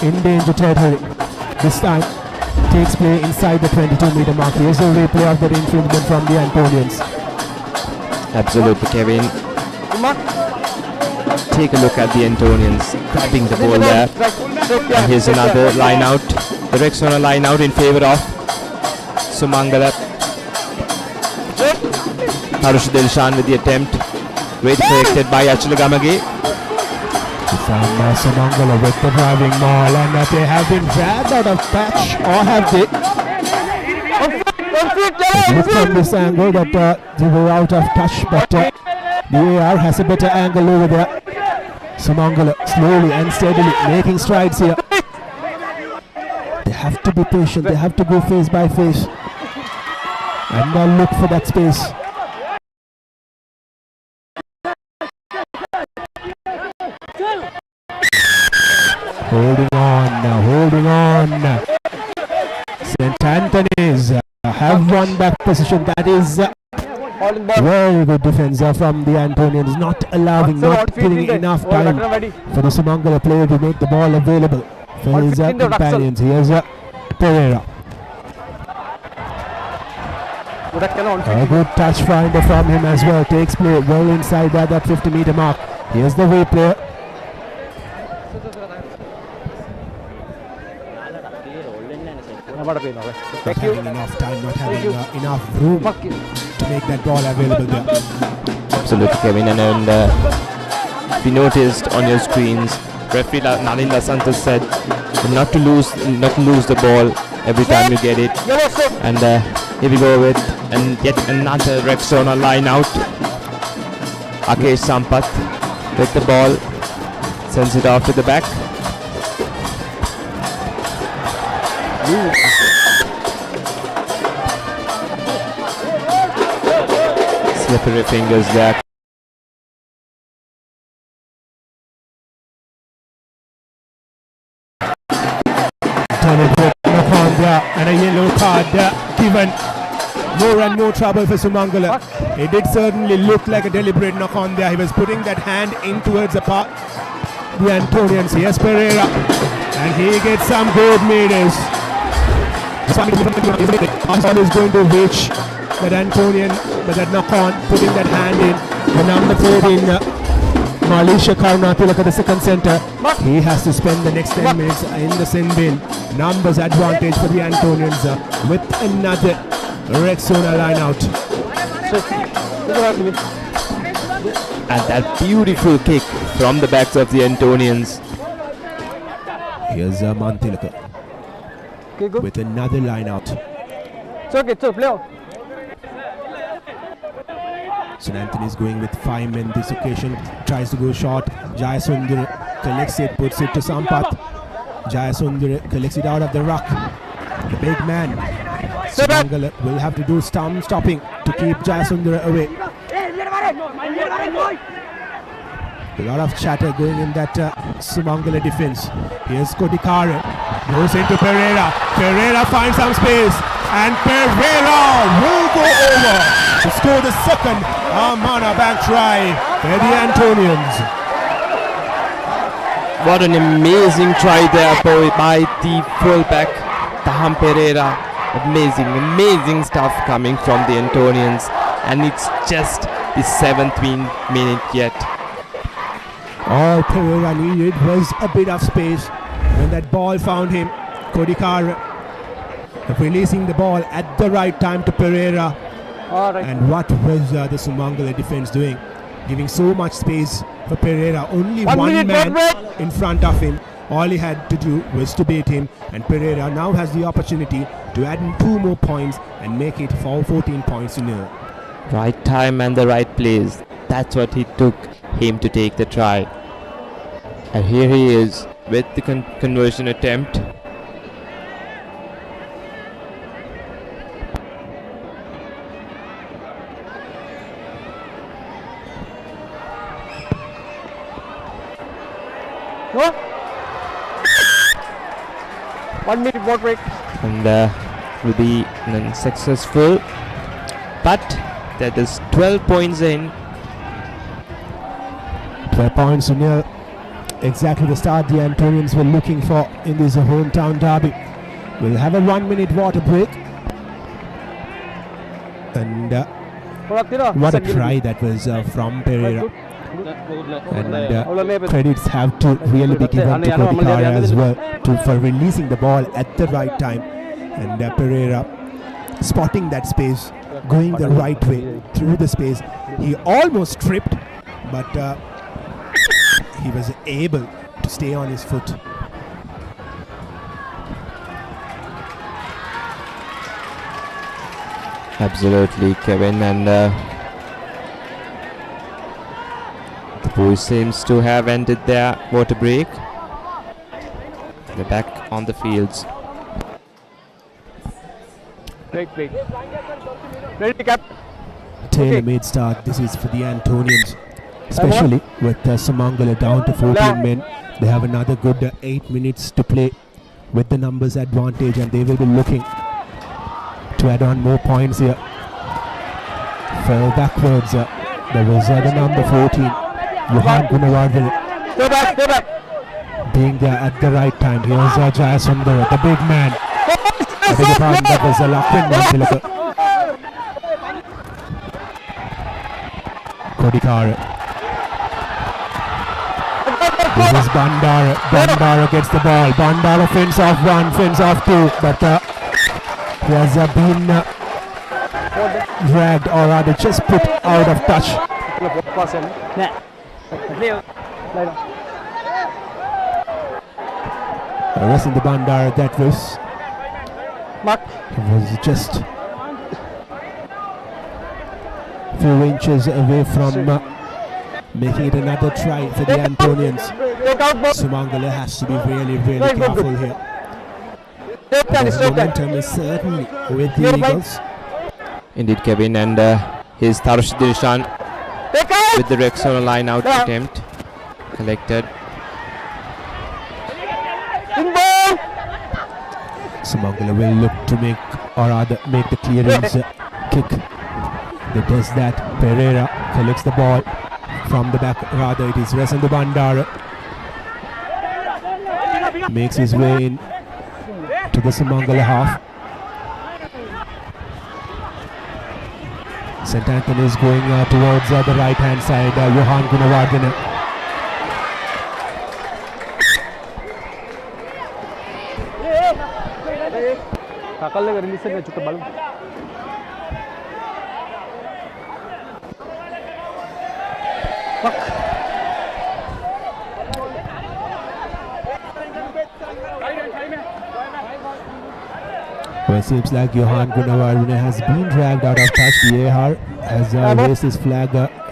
in danger territory. This time takes play inside the 22-meter mark. Here's a replay of that infringement from the Antonians. Absolutely, Kevin. Take a look at the Antonians grabbing the ball there. And here's another line out. The Rexona line out in favor of Sumangala. Harush Dilshan with the attempt. Great corrected by Achulagamage. Sumangala with the driving ball, and that they have been dragged out of patch, or have they? Look from this angle that they were out of touch, but the AR has a better angle over there. Sumangala slowly and steadily making strides here. They have to be patient, they have to go face by face and look for that space. Holding on. St. Anthony's have won back position. That is very good defense from the Antonians, not giving enough time for the Sumangala player to make the ball available for his companions. Here's Pereira. A good touch finder from him as well. Takes play well inside that 50-meter mark. Here's the replay. Not having enough time, not having enough room to make that ball available there. Absolutely, Kevin. And we noticed on your screens, referee Nalinda Santos said not to lose the ball every time you get it. And here we go with yet another Rexona line out. Akesh Sampath with the ball, sends it off to the back. Slippery fingers there. And a yellow card given. More and more trouble for Sumangala. It did certainly look like a deliberate knock on there. He was putting that hand in towards the Antonians. Here's Pereira, and he gets some good meters. Ball is going to reach that Antonian, but that knock on, putting that hand in. The number 13, Malisha Karunatilaka, the second center. He has to spend the next 10 minutes in the sin bin. Numbers advantage for the Antonians with another Rexona line out. And that beautiful kick from the backs of the Antonians. Here's Mantilaka with another line out. St. Anthony's going with 5 men this occasion. Tries to go short. Jayasundar collects it, puts it to Sampath. Jayasundar collects it out of the ruck. The big man. Sumangala will have to do some stopping to keep Jayasundar away. A lot of chatter going in that Sumangala defense. Here's Kodikare. Goes into Pereira. Pereira finds some space. And Pereira will go over to score the second Amana bank try for the Antonians. What an amazing try there by the fullback, Taham Pereira. Amazing stuff coming from the Antonians. And it's just the 7th minute yet. All Pereira needed was a bit of space when that ball found him. Kodikare releasing the ball at the right time to Pereira. And what was the Sumangala defense doing? Giving so much space for Pereira. Only one man in front of him. All he had to do was to beat him, and Pereira now has the opportunity to add in 2 more points and make it for 14 points in a right time and the right place. That's what it took him to take the try. And here he is with the conversion attempt. No. 1 minute water break. And will be unsuccessful. But that is 12 points in. 12 points to nil. Exactly the start the Antonians were looking for in this hometown derby. We'll have a 1 minute water break. And what a try that was from Pereira. And credits have to really be given to Papare as well for releasing the ball at the right time. And Pereira spotting that space, going the right way through the space. He almost tripped, but he was able to stay on his foot. Absolutely, Kevin, and the boys seems to have ended their water break. They're back on the fields. Break. Ready, cap. Tailor-made start. This is for the Antonians, especially with Sumangala down to 14 men. They have another good 8 minutes to play with the numbers advantage, and they will be looking to add on more points here. Fell backwards. There was the number 14, Johan Gunawardene, being there at the right time. Here's Jaya Sundar, the big man. I beg your pardon, that was Lakwind Mantilaka. Kodikar. This is Bandara. Bandara gets the ball. Bandara fins off one, fins off two, but he has been dragged, or rather just put out of touch. Rest in the Bandara, that was just a few inches away from making it another try for the Antonians. Sumangala has to be really careful here. The momentum is certainly with the Eagles. Indeed, Kevin, and his Tarush Dilshan with the Rexona line out attempt collected. Sumangala will look to make, or rather make the clearance kick. They does that. Pereira collects the ball from the back, rather it is Resandu Bandara. Makes his way in to the Sumangala half. St. Anthony is going towards the right hand side. Johan Gunawardene. Well, it seems like Johan Gunawardene has been dragged out of touch. The AR has raised his flag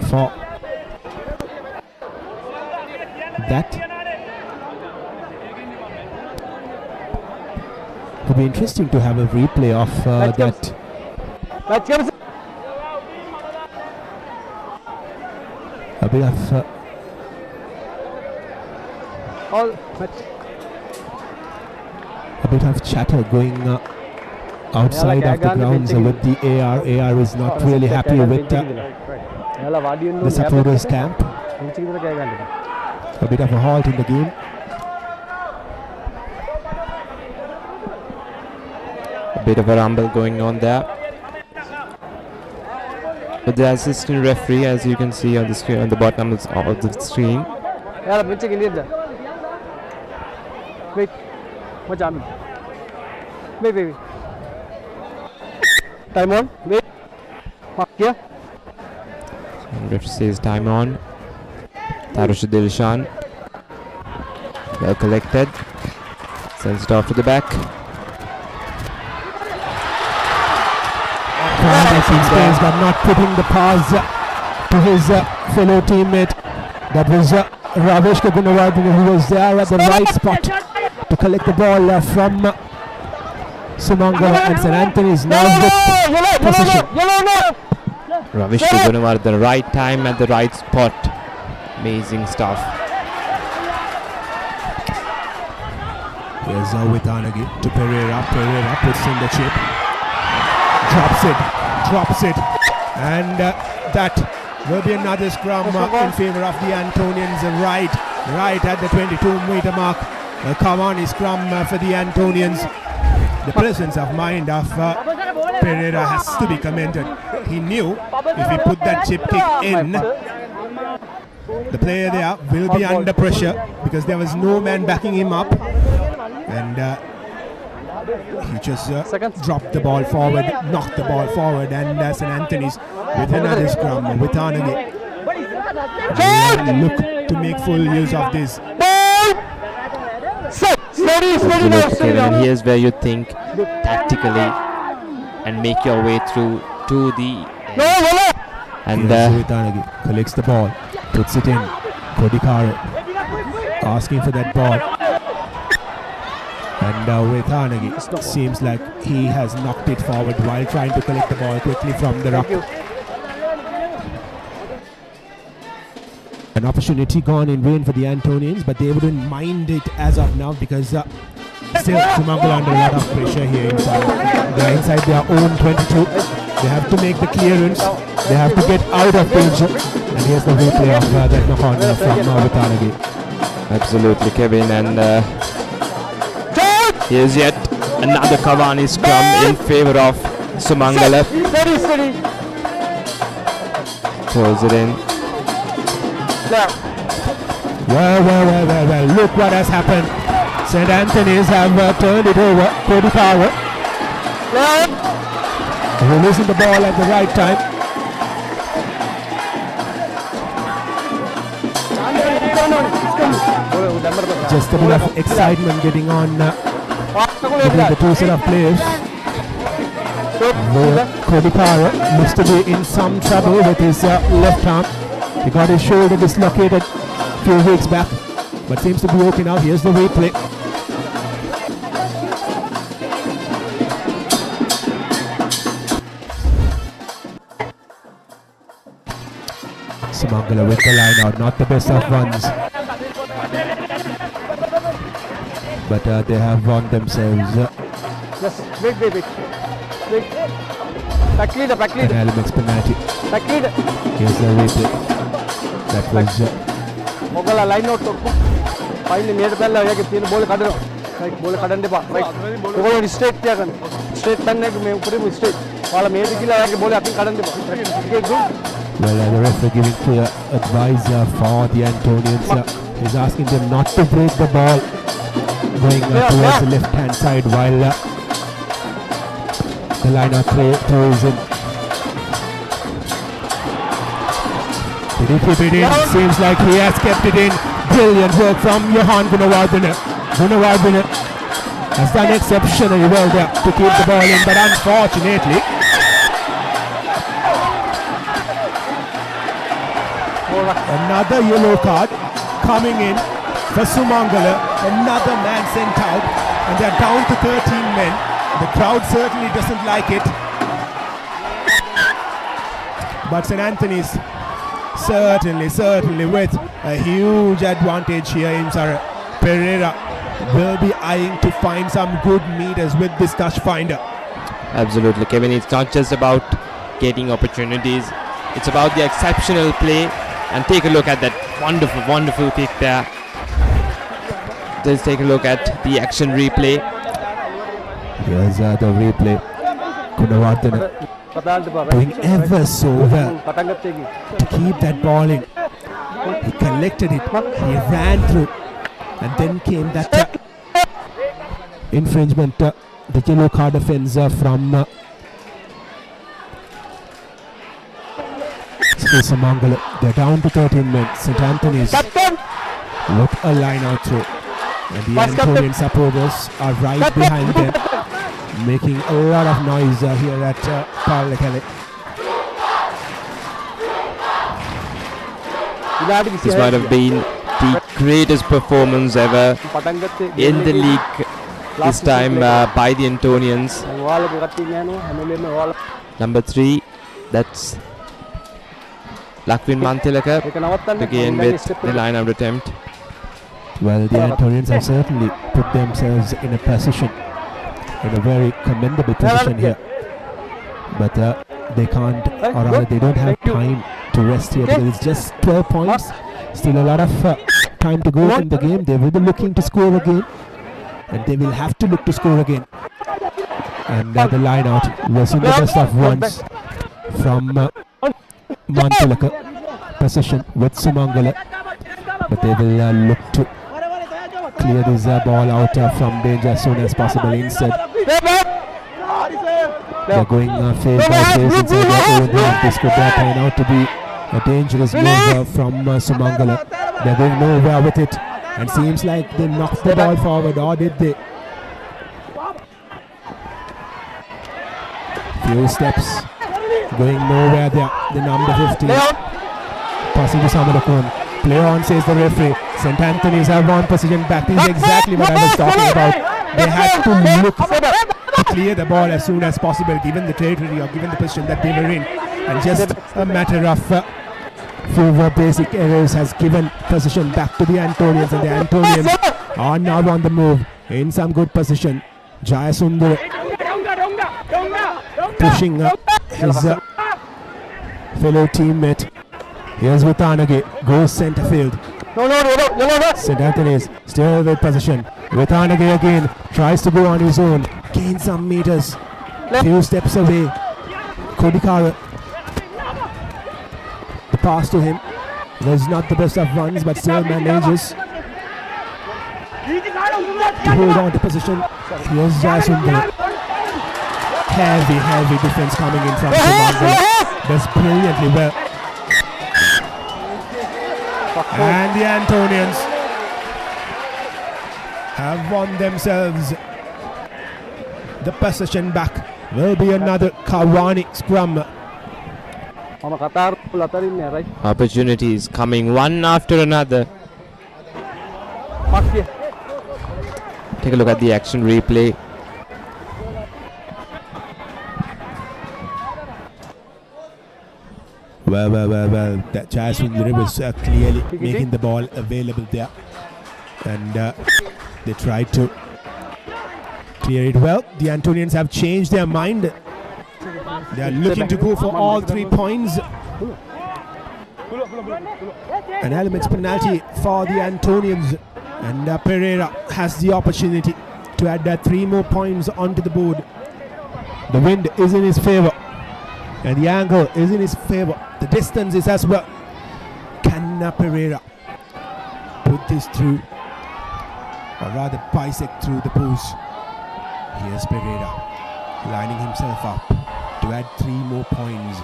for that. It would be interesting to have a replay of that. A bit of a bit of chatter going outside of the grounds with the AR. AR is not really happy with the supporters' camp. A bit of a halt in the game. A bit of a rumble going on there. But the assistant referee, as you can see on the screen, on the bottom of the screen. Wait. Wait. Time on. Wait. Here. Referee says time on. Tarush Dilshan. Well collected. Sends it off to the back. In space, but not putting the pass to his fellow teammate. That was Raveshka Gunawardene, who was there at the right spot to collect the ball from Sumangala, and St. Anthony is now with position. Raveshka Gunawardene, the right time at the right spot. Amazing stuff. Here's Witanagi to Pereira. Pereira puts in the chip. Drops it. And that will be another scrum in favor of the Antonians. Right at the 22-meter mark. Cavani scrum for the Antonians. The presence of mind of Pereira has to be commended. He knew if he put that chip kick in, the player there will be under pressure because there was no man backing him up. And he just dropped the ball forward, knocked the ball forward, and St. Anthony's with another scrum with Arnage. Look to make full use of this. And here's where you think tactically and make your way through to the and Witanagi collects the ball, puts it in. Kodikaro asking for that ball. And Witanagi seems like he has knocked it forward while trying to collect the ball quickly from the ruck. An opportunity gone in vain for the Antonians, but they wouldn't mind it as of now because still Sumangala under a lot of pressure here inside. They're inside their own 22. They have to make the clearance. They have to get out of danger. And here's the replay of that knock-on from Witanagi. Absolutely, Kevin. And here's yet another Cavani scrum in favor of Sumangala. Throws it in. Well, look what has happened. St. Anthony's have turned it over. Cody Power releasing the ball at the right time. Just a bit of excitement getting on between the two set of players. Cody Power looks to be in some trouble with his left arm. He got his shoulder dislocated a few weeks back, but seems to be okay now. Here's the replay. Sumangala with the line out, not the best of runs, but they have won themselves an Elements penalty. Here's the replay. That was line out finally made ball आगे तीन ball काट रहा right ball काटने दे बा right वो straight क्या करना straight करने में ऊपर में स्ट्रेट वाला मेरे किला आगे बॉल अपन काटने दे बा well, the referee giving clear advice for the Antonians. He's asking them not to break the ball going towards the left hand side while the liner throws in. Did he keep it in? Seems like he has kept it in. Brilliant work from Johan Gunawardene. Gunawardene has done exceptionally well there to keep the ball in, but unfortunately another yellow card coming in for Sumangala. Another man sent out, and they're down to 13 men. The crowd certainly doesn't like it, but St. Anthony's certainly with a huge advantage here in Sarah. Pereira will be eyeing to find some good meters with this touch finder. Absolutely, Kevin. It's not just about getting opportunities. It's about the exceptional play. And take a look at that wonderful kick there. Let's take a look at the action replay. Here's the replay. Gunawardene doing ever so well to keep that ball in. He collected it, he ran through, and then came that infringement, the yellow card offence from Sumangala. They're down to 13 men. St. Anthony's with a line out through, and the Antonian supporters are right behind them, making a lot of noise here at Pallekelle. This might have been the greatest performance ever in the league this time by the Antonians. Number 3, that's Lakwin Mantilaka again with the line-out attempt. Well, the Antonians have certainly put themselves in a position, in a very commendable position here. But they can't, or rather they don't have time to rest here because it's just 12 points. Still a lot of time to go in the game. They will be looking to score again. And they will have to look to score again. And the line out was in the best of ones from Mantulaka position with Sumangala. But they will look to clear this ball out from danger as soon as possible. Instead, they're going phase by phase inside their own half. This could turn out to be a dangerous move from Sumangala. They're going nowhere with it. And seems like they knocked the ball forward, or did they? Few steps, going nowhere there. The number 15, passing to Samadakon. Play on, says the referee. St. Anthony's have one position back. This is exactly what I was talking about. They had to look to clear the ball as soon as possible, given the territory or given the position that they were in. And just a matter of few basic errors has given position back to the Antonians, and the Antonians are now on the move in some good position. Jayasundar pushing his fellow teammate. Here's Vitanage, goes centre field. St. Anthony's still with position. Vitanage again tries to go on his own, gains some meters, few steps away. Kodikara, the pass to him was not the best of runs, but still manages to hold on to position. Here's Jasundar. Heavy defense coming in from Sumangala. Does brilliantly well. And the Antonians have won themselves the possession back. Will be another Kawani scrum. Opportunities coming one after another. Take a look at the action replay. Well, that Jayasundar was clearly making the ball available there. And they tried to clear it well. The Antonians have changed their mind. They are looking to go for all 3 points. An elements penalty for the Antonians. And Pereira has the opportunity to add that 3 more points onto the board. The wind is in his favor. And the angle is in his favor. The distance is as well. Can Pereira put this through? Or rather bisect through the post. Here's Pereira lining himself up to add 3 more points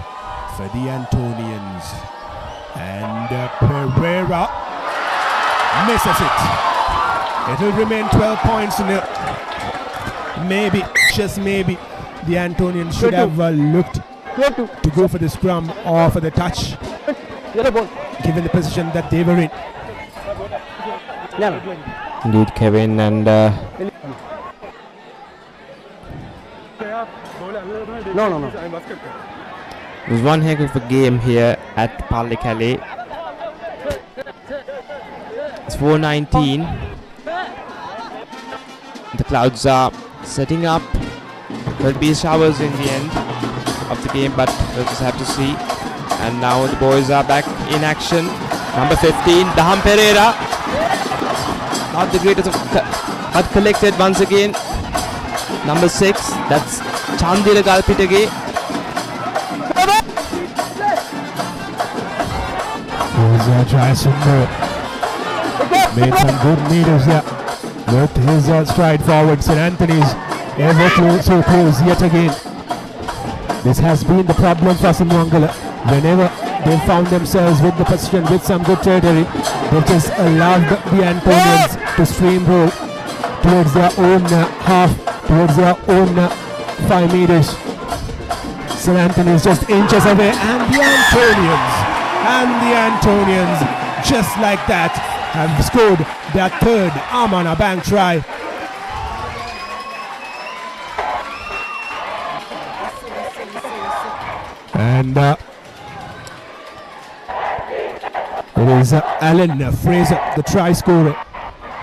for the Antonians. And Pereira misses it. It will remain 12 points to nil. Maybe, just maybe, the Antonians should have looked to go for the scrum or for the touch, given the position that they were in. Indeed, Kevin, and it was one heck of a game here at Pallekelle. It's 4:19. The clouds are setting up. There'll be showers in the end of the game, but we'll just have to see. And now the boys are back in action. Number 15, Daham Pereira. Not the greatest of but collected once again. Number 6, that's Chandira Galpitage. Jayasundar made some good meters there with his stride forward. St. Anthony's ever so close yet again. This has been the problem for Sumangala. Whenever they found themselves with the position with some good territory, they just allowed the Antonians to steamroll towards their own half, towards their own 5 meters. St. Anthony's just inches away, and the Antonians, just like that, have scored their 3rd Amana Bank try. And it is Alan Fraser, the try scorer.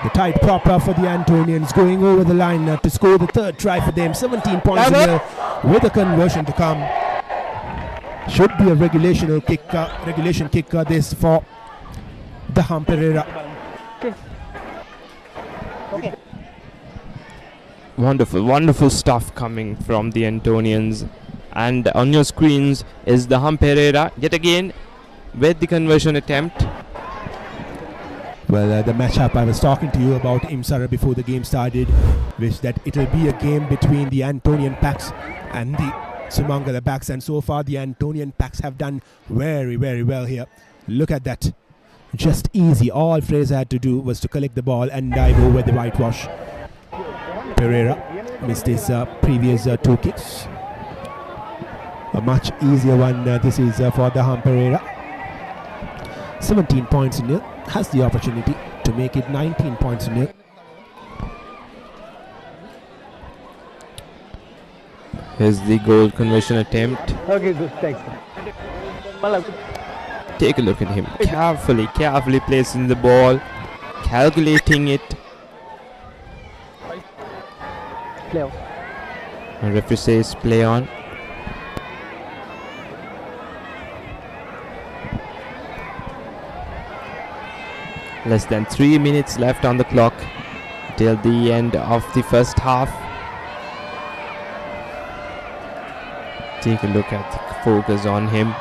The tight proper for the Antonians going over the line to score the third try for them. 17 points in there with a conversion to come. Should be a regulation kick this for the Hamperera. Wonderful stuff coming from the Antonians. And on your screens is the Hamperera yet again with the conversion attempt. Well, the matchup I was talking to you about Imsara before the game started, which that it'll be a game between the Antonian packs and the Sumangala packs, and so far the Antonian packs have done very well here. Look at that, just easy. All Fraser had to do was to collect the ball and dive over the whitewash. Pereira missed his previous 2 kicks. A much easier one this is for the Hamperera. 17 points in it. Has the opportunity to make it 19 points in it. Here's the goal conversion attempt. Okay, good, thanks. Take a look at him. Carefully placing the ball, calculating it. Play on. And referee says play on. Less than 3 minutes left on the clock till the end of the first half. Take a look at the focus on him.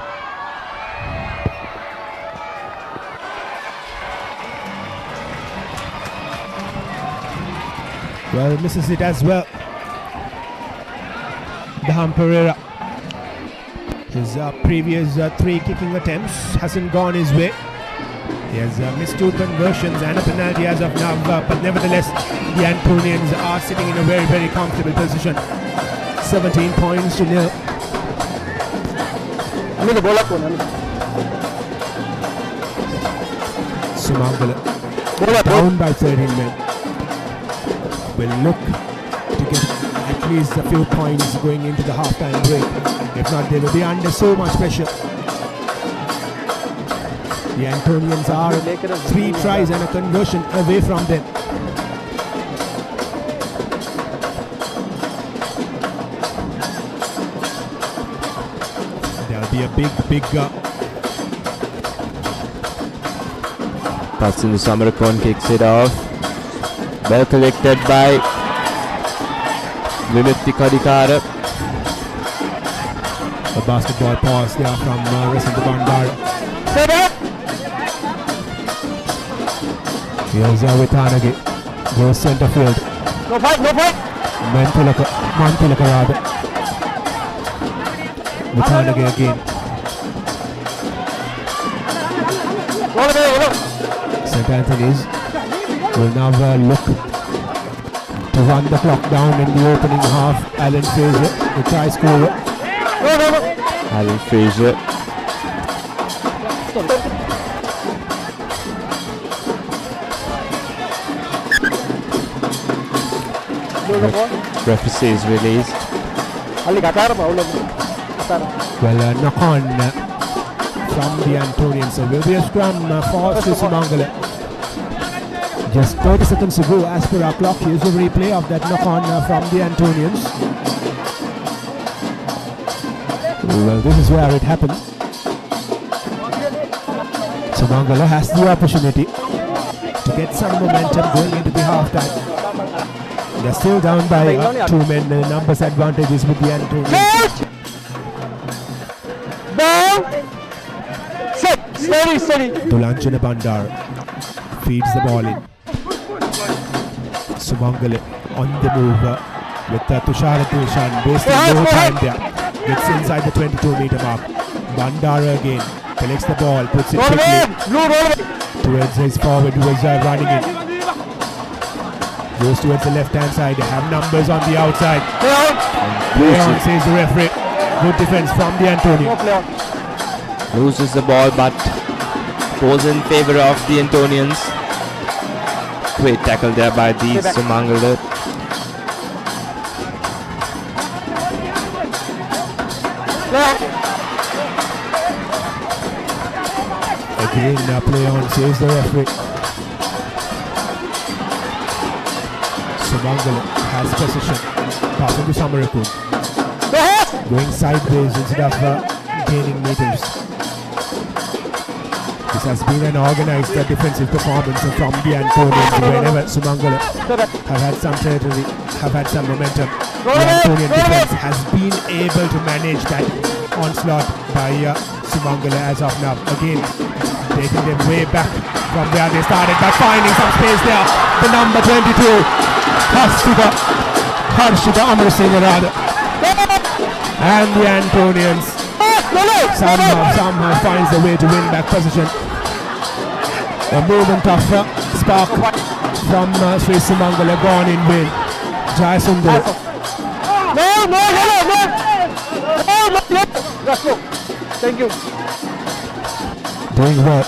Well, misses it as well. The Hamperera. His previous 3 kicking attempts hasn't gone his way. He has missed 2 conversions and a penalty as of now, but nevertheless the Antonians are sitting in a very comfortable position. 17 points to nil. Sumangala down by 13 men. Will look to get at least a few points going into the half-time break. If not, they will be under so much pressure. The Antonians are 3 tries and a conversion away from them. There'll be a big Pass in the Samarakon kicks it off. Well collected by Vimiti Kadikara. A basketball pass there from Rasinda Bandar. Here's Vitanagi, goes center field. No fight! Mantilaka rather. Vitanagi again. St. Anthony's will now look to run the clock down in the opening half. Alan Fraser, the try scorer. Alan Fraser. Referee says release. Well, knock on from the Antonians. So will be a scrum for Sumangala. Just 30 seconds ago, as per our clock, here's a replay of that knock on from the Antonians. Well, this is where it happened. Sumangala has the opportunity to get some momentum going into the half-time. They're still down by 2 men. The numbers advantages with the Antonians. Steady. Dulanchana Bandar feeds the ball in. Sumangala on the move with Tushara Tushan, wasting no time there. Gets inside the 22-meter mark. Bandara again collects the ball, puts it quickly towards his forward who is running in. Goes towards the left-hand side. They have numbers on the outside. Play on, says the referee. Good defense from the Antonians. Loses the ball but goes in favor of the Antonians. Great tackle there by the Sumangala. Again, play on, says the referee. Sumangala has possession. Passing to Samarakun. Going sideways instead of gaining meters. This has been an organized defensive performance from the Antonians. Whenever Sumangala have had some territory, have had some momentum, the Antonian defense has been able to manage that onslaught by Sumangala as of now. Again, taking them way back from where they started, but finding some space there. The number 22, Harshita Amarasinghe rather. And the Antonians somehow finds a way to win back position. A movement of spark from Sri Sumangala gone in vain. Jayasundar. No. Thank you. Doing well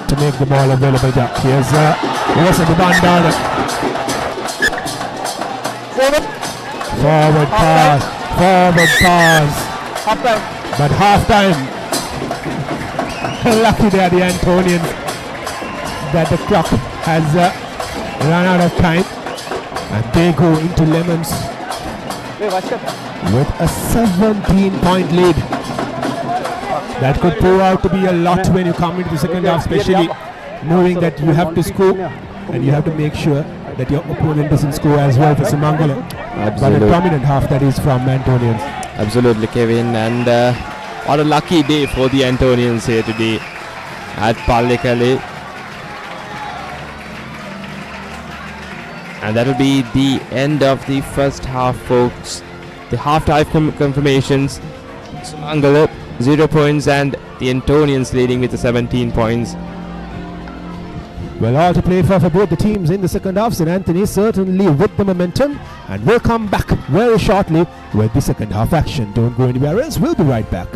to make the ball available. Here's the Bandana. Forward pass. But half time. Lucky there the Antonians that the clock has run out of time, and they go into lemons with a 17-point lead. That could prove out to be a lot when you come into the second half, especially knowing that you have to score and you have to make sure that your opponent doesn't score as well for Sumangala. But a dominant half that is from Antonians. Absolutely, Kevin, and what a lucky day for the Antonians here today at Pallekelle. And that will be the end of the first half, folks. The half-time confirmations: Sumangala 0 points and the Antonians leading with the 17 points. Well, all to play for both the teams in the second half. St. Anthony certainly with the momentum, and we'll come back very shortly with the second half action. Don't go anywhere else. We'll be right back.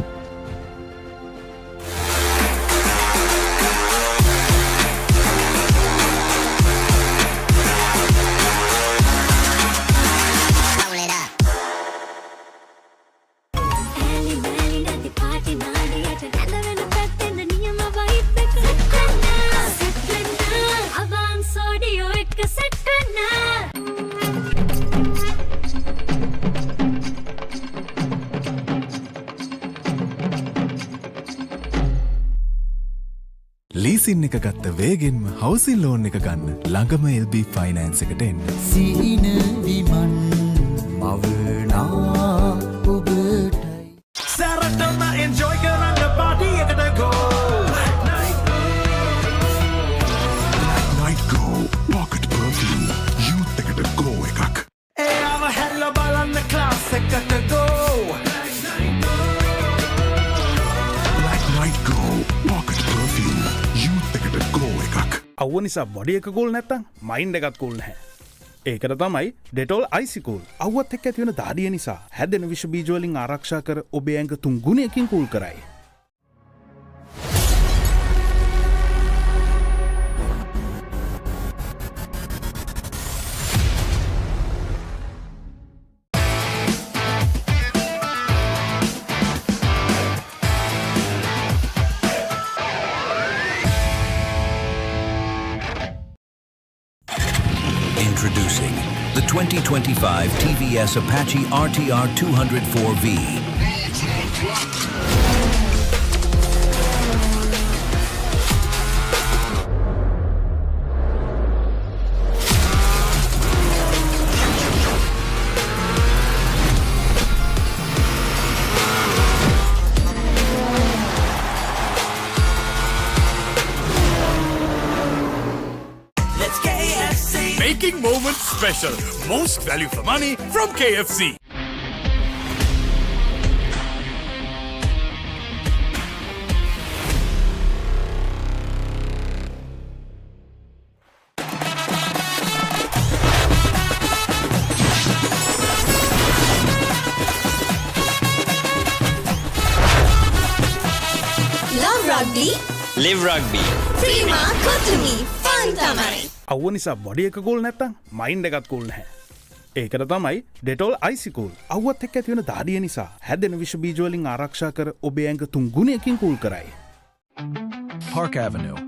Leasing එක ගත්ත වේගෙන්ම housing loan එක ගන්න ළඟම LB finance එකට එන්න. සීන විමන් මවනා ඔබටයි. සැරටම enjoy කරන්න party එකට go. Night Go Pocket Perfume Youth එකට go එකක්. එයාව හැල්ල බලන්න class එකට go. Night Go Pocket Perfume Youth එකට go එකක්. අවුව නිසා බොඩි එක කූල් නැත්තම් මයින්ඩ් එකත් කූල් නැහැ. ඒකට තමයි ඩෙටෝල් අයිසි කූල්. අවුවත් එක්ක ඇති වෙන දාඩිය නිසා හැදෙන විෂ බීජ වලින් ආරක්ෂා කර ඔබේ ඇඟ 3 ගුණයකින් කූල් කරයි. Introducing the 2025 TVS Apache RTR 204V. Making moments special. Most value for money from KFC. Love rugby. Live rugby. Prima Kotumi. Fun tamai. අවුව නිසා බොඩි එක කූල් නැත්තම් මයින්ඩ් එකත් කූල් නැහැ. ඒකට තමයි ඩෙටෝල් අයිසි කූල්. අවුවත් එක්ක ඇති වෙන දාඩිය නිසා හැදෙන විෂ බීජ වලින් ආරක්ෂා කර ඔබේ ඇඟ 3 ගුණයකින් කූල් කරයි. Park Avenue.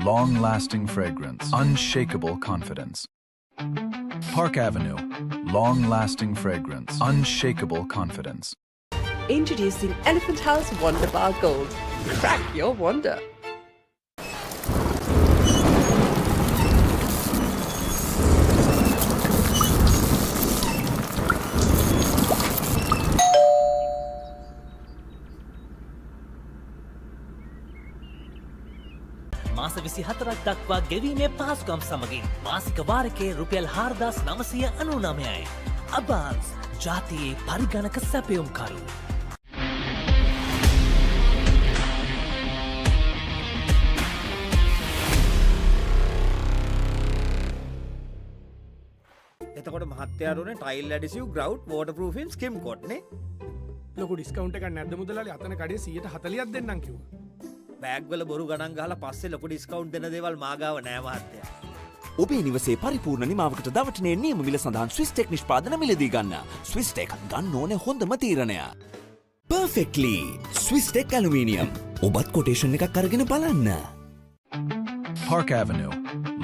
Long-lasting fragrance. Unshakable confidence. Park Avenue, long-lasting fragrance, unshakable confidence. Introducing Elephant House Wonder Bar Gold. Crack your wonder. මාස 24ක් දක්වා ගෙවීමේ පහසුකම් සමගින් මාසික වාරකයේ රුපියල් 4999යි. අබාන්ස් ජාතියේ පරිගණක සැපයුම්කරු. එතකොට මහත්තයාරුනේ ටයිල් ඇඩිසිව් ග්‍රවුට් වෝටර්ප්‍රූෆින් ස්කිම් කොට් නේ ලොකු ඩිස්කවුන්ට් එකක් නැද්ද මුදලාලි අතන කඩේ 140ක් දෙන්නම් කිව්වා. බෑග් වල බොරු ගණන් ගහලා පස්සේ ලොකු ඩිස්කවුන්ට් දෙන දේවල් මාගාව නෑ මහත්තයා. ඔබේ නිවසේ පරිපූර්ණ නිමාවකට දවටනේ නියම මිල සඳහන් ස්විස් ටෙක් නිෂ්පාදන මිලදී ගන්න. ස්විස් ටෙක් ගන්න ඕනේ හොඳම තීරණය. Perfectly Swiss tech aluminium. ඔබත් කොටේෂන් එකක් අරගෙන බලන්න. Park Avenue,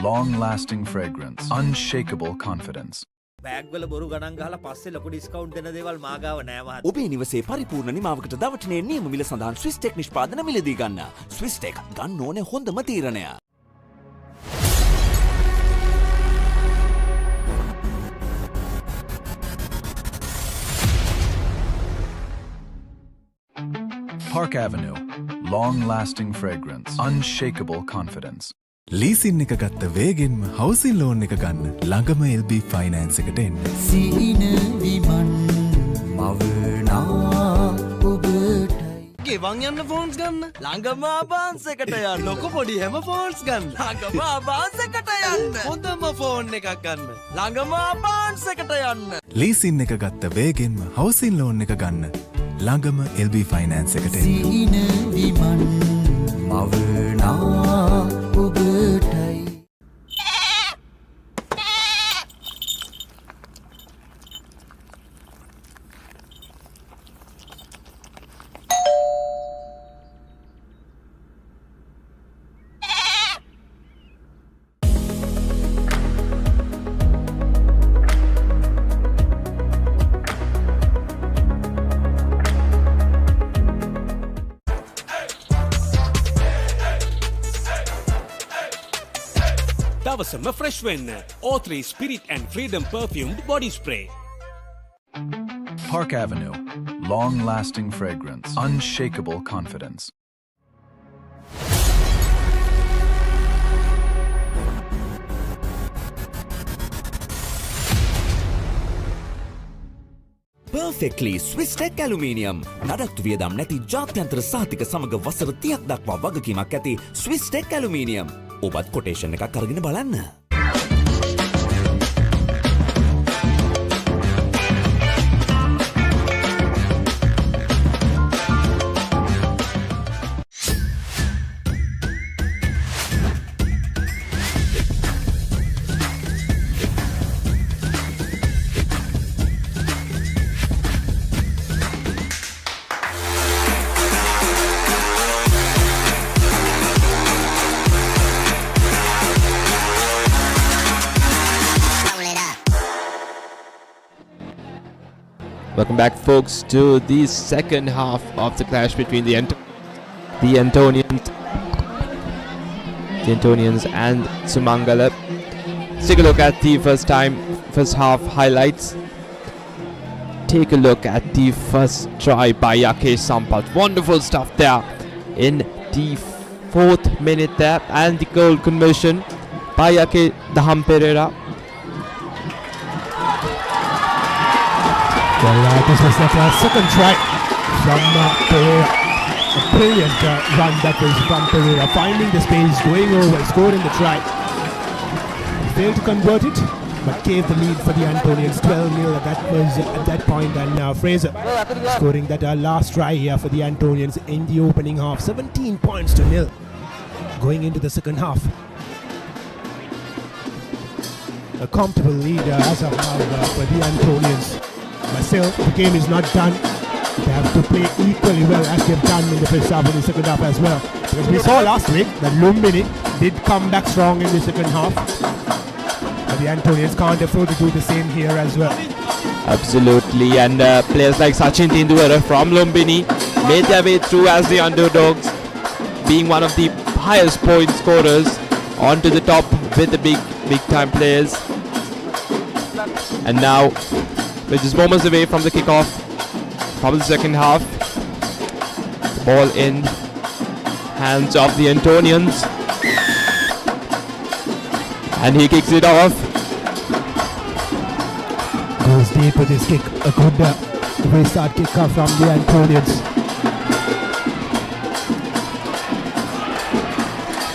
long-lasting fragrance, unshakable confidence. Bag වල බොරු ගණන් ගහලා පස්සේ ලොකු ඩිස්කවුන්ට් දෙන දේවල් මාගාව නෑ මහත්තයා. ඔබේ නිවසේ පරිපූර්ණ නිමාවකට දවටනේ නියම මිල සඳහන් ස්විස් ටෙක් නිෂ්පාදන මිලදී ගන්න. ස්විස් ටෙක් ගන්න ඕනේ හොඳම තීරණය. Park Avenue, long-lasting fragrance, unshakable confidence. Leasing එක ගත්ත වේගෙන්ම හවුසින් ලෝන් එක ගන්න ළඟම LB ෆයිනෑන්ස් එකට එන්න. සීන විමන් මවනා ඔබට ගෙවන් යන්න ෆෝන්ස් ගන්න ළඟම ආබාන්ස් එකට යන්න. ලොකු පොඩි හැම ෆෝන්ස් ගන්න ළඟම ආබාන්ස් එකට යන්න. හොඳම ෆෝන් එකක් ගන්න ළඟම ආබාන්ස් එකට යන්න. ලීසින් එක ගත්ත වේගෙන්ම හවුසින් ලෝන් එක ගන්න ළඟම LB ෆයිනෑන්ස් එකට එන්න. සීන විමන් මවනා ඔබටයි. දවසම ෆ්‍රෙෂ් වෙන්න O3 Spirit and Freedom perfumed body spray. Park Avenue, long-lasting fragrance, unshakable confidence. Perfectly Swiss tech aluminium. නඩත්තු වියදම් නැති ජාත්‍යන්තර සහතික සමග වසර 30ක් දක්වා වගකීමක් ඇති ස්විස් ටෙක් ඇලුමිනියම්. ඔබත් කොටේෂන් එකක් අරගෙන බලන්න. Welcome back, folks, to the second half of the clash between the Antonians and Sumangala. Let's take a look at the first half highlights. Take a look at the first try by Yake Sampath. Wonderful stuff there in the 4th minute there, and the goal conversion by Yake Daham Pereira. Well, this was that second try from Pereira. A brilliant run that was from Pereira, finding the space, going over, scoring the try. He failed to convert it, but gave the lead for the Antonians 12-0. That was at that point, and Fraser scoring that last try here for the Antonians in the opening half. 17 points to 0 going into the second half. A comfortable lead as of now for the Antonians. But still, the game is not done. They have to play equally well as they've done in the first half and the second half as well. Because we saw last week that Lumbini did come back strong in the second half. But the Antonians can't afford to do the same here as well. Absolutely, and players like Sachin Tendulkar from Lumbini made their way through as the underdogs, being one of the highest point scorers onto the top with the big time players. And now we're just moments away from the kickoff from the second half. The ball in hands of the Antonians, and he kicks it off. Goes deep with his kick. A good restart kicker from the Antonians.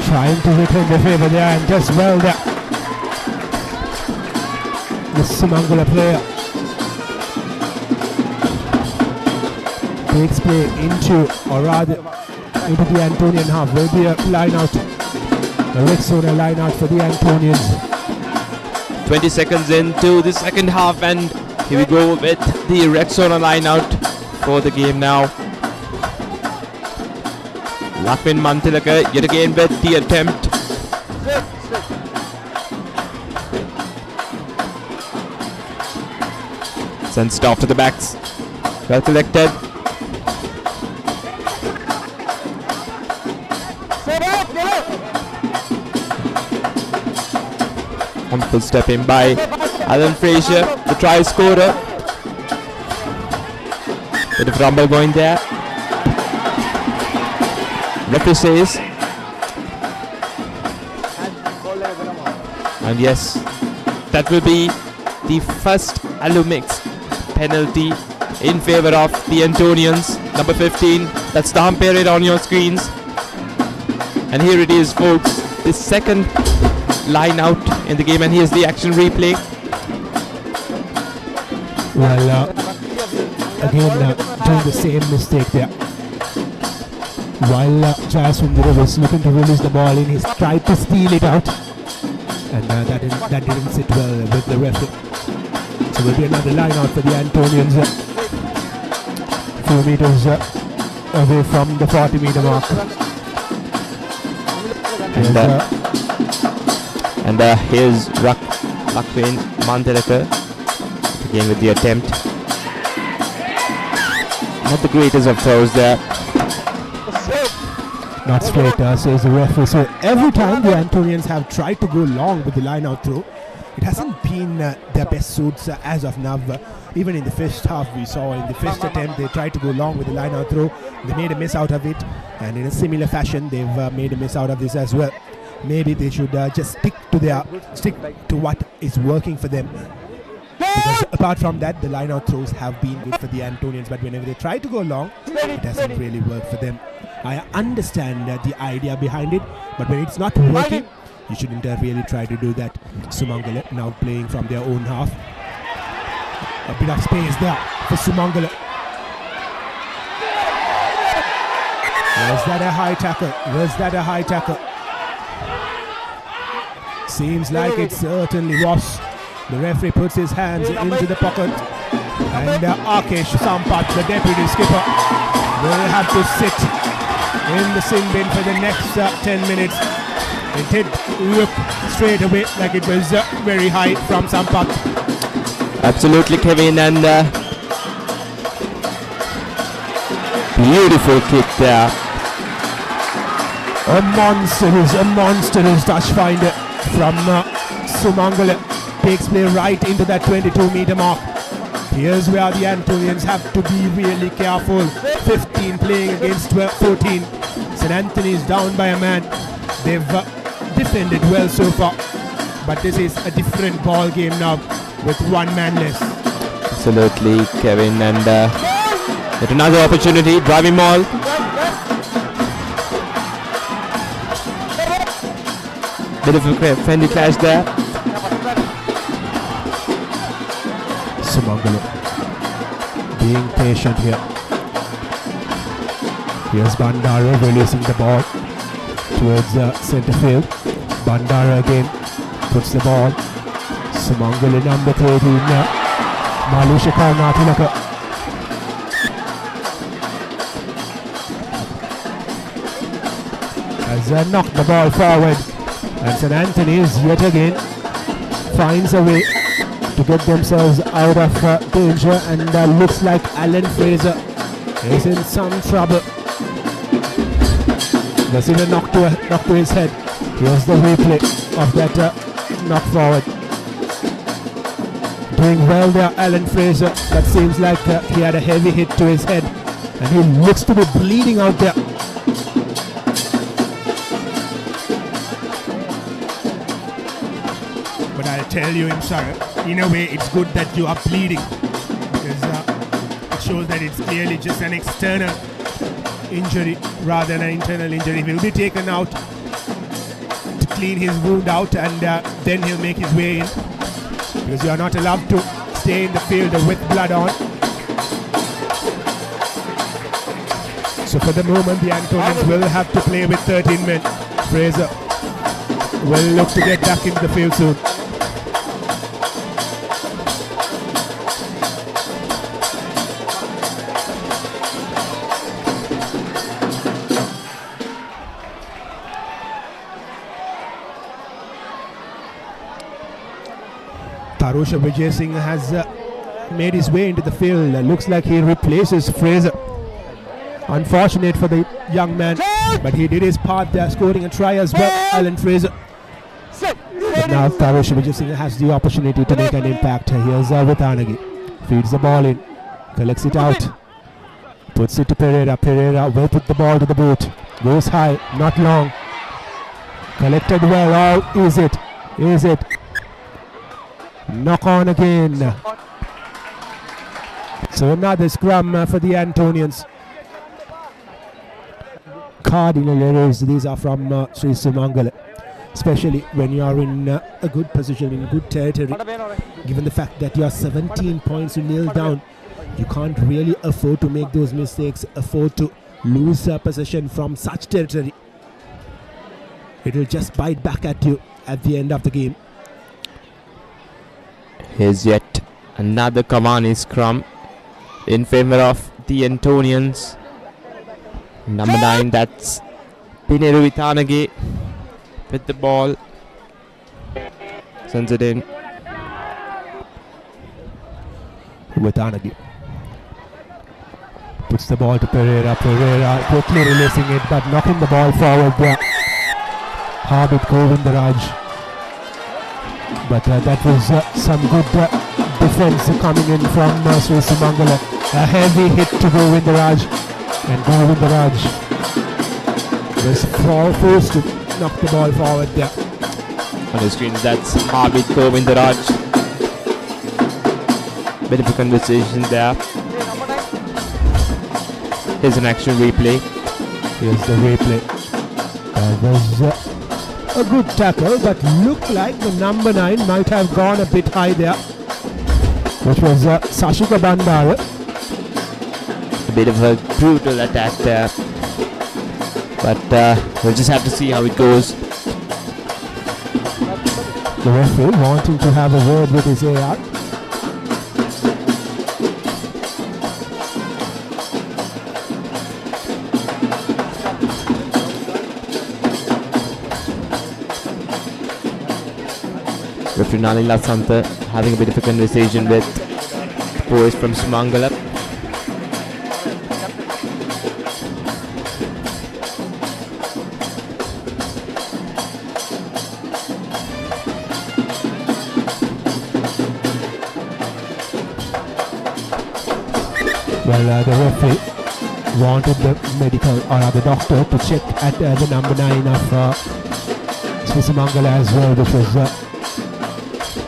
Trying to return the favour there, and just well there. The Sumangala player takes play into, or rather into the Antonian half. Will be a line out, a red zone line out for the Antonians. 20 seconds into the second half, and here we go with the red zone line out for the game now. Lakvin Mantilaka yet again with the attempt. Sends it off to the backs. Well collected. Wonderful step in by Alan Frazier, the try scorer. Bit of rumble going there. Referee says. And yes, that will be the first Alumix penalty in favour of the Antonians. Number 15, that's the umpire on your screens. And here it is, folks, the second line out in the game, and here's the action replay. Well, again doing the same mistake there. While Jayasundara was looking to release the ball in, he tried to steal it out, and that didn't sit well with the referee. So will be another line out for the Antonians, a few meters away from the 40-meter mark. And here's Lakvin Mantilaka again with the attempt. Not the greatest of throws there. Not straight, says the referee. So every time the Antonians have tried to go long with the line-out throw, it hasn't been their best suits as of now. Even in the first half, we saw in the first attempt they tried to go long with the line-out throw. They made a miss out of it, and in a similar fashion, they've made a miss out of this as well. Maybe they should just stick to what is working for them. Because apart from that, the line-out throws have been good for the Antonians, but whenever they try to go long, it hasn't really worked for them. I understand the idea behind it, but when it's not working, you shouldn't really try to do that. Sumangala now playing from their own half. A bit of space there for Sumangala. Was that a high tackle? Was that a high tackle? Seems like it certainly was. The referee puts his hands into the pocket, and Akesh Sampat, the deputy skipper, will have to sit in the sin bin for the next 10 minutes. It did look straight away like it was very high from Sampat. Absolutely, Kevin, and beautiful kick there. A monstrous touch finder from Sumangala. Takes play right into that 22-meter mark. Here's where the Antonians have to be really careful. 15 playing against 14. St. Anthony's down by a man. They've defended well so far, but this is a different ball game now with one man less. Absolutely, Kevin, and yet another opportunity, driving maul. Bit of a friendly clash there. Sumangala being patient here. Here's Bandara releasing the ball towards centre field. Bandara again puts the ball. Sumangala number 13 now. Malusha Karnatilaka. Has knocked the ball forward, and St. Anthony's yet again finds a way to get themselves out of danger, and looks like Alan Fraser is in some trouble. There's even a knock to his head. Here's the replay of that knock forward. Doing well there, Alan Fraser. That seems like he had a heavy hit to his head, and he looks to be bleeding out there. But I'll tell you, in a way, it's good that you are bleeding, because it shows that it's clearly just an external injury rather than an internal injury. He will be taken out to clean his wound out, and then he'll make his way in, because you are not allowed to stay in the field with blood on. So for the moment, the Antonians will have to play with 13 men. Fraser will look to get back into the field soon. Tarusha Vijay Singh has made his way into the field. Looks like he replaces Fraser. Unfortunate for the young man, but he did his part there, scoring a try as well, Alan Fraser. But now Tarusha Vijay Singh has the opportunity to make an impact. Here's Vitanagi. Feeds the ball in, collects it out, puts it to Pereira. Pereira will put the ball to the boot. Goes high, not long. Collected well. Oh, is it? Is it? Knock on again. So another scrum for the Antonians. Cardinal errors, these are from Sri Sumangala, especially when you are in a good position, in good territory. Given the fact that you are 17 points to nil down, you can't really afford to make those mistakes, afford to lose possession from such territory. It will just bite back at you at the end of the game. Here's yet another Cavani scrum in favor of the Antonians. Number 9, that's Pineru Vitanagi with the ball. Sends it in. Vitanagi puts the ball to Pereira. Pereira quickly releasing it, but knocking the ball forward there. Habit Govindaraj. But that was some good defense coming in from Sri Sumangala. A heavy hit to Govindaraj, and Govindaraj was forced to knock the ball forward there. On the screen, that's Habit Govindaraj. Bit of a conversation there. Here's an action replay. Here's the replay. That was a good tackle, but looked like the number 9 might have gone a bit high there, which was Sashika Bandara. A bit of a brutal attack there, but we'll just have to see how it goes. The referee wanting to have a word with his AR. Referee Nalila Santa having a bit of a conversation with the boys from Sumangala. Well, the referee wanted the medical or the doctor to check at the number 9 of Sumangala as well, which was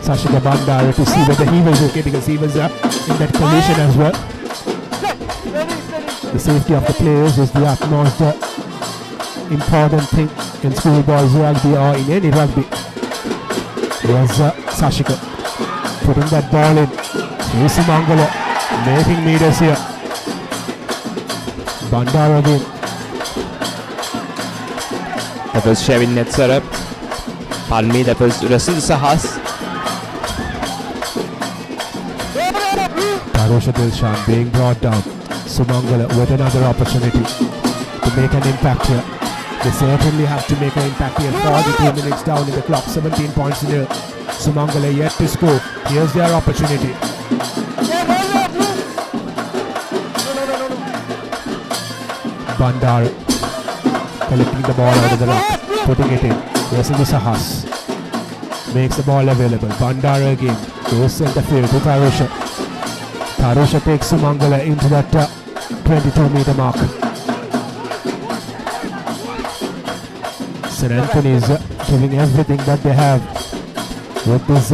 Sashika Bandara, to see whether he was okay, because he was in that collision as well. The safety of the players is the utmost important thing in schoolboys rugby or in any rugby. Here's Sashika putting that ball in. Sumangala making meters here. Bandara again. That was Shevin Netsarab. Pardon me, that was Rasul Sahas. Tarusha Dilshan being brought down. Sumangala with another opportunity to make an impact here. They certainly have to make an impact here. 42 minutes down in the clock, 17 points nil. Sumangala yet to score. Here's their opportunity. Bandar collecting the ball out of the ruck, putting it in. Rasul Sahas makes the ball available. Bandar again goes center field to Tarusha. Tarusha takes Sumangala into that 22-meter mark. St. Anthony's giving everything that they have with this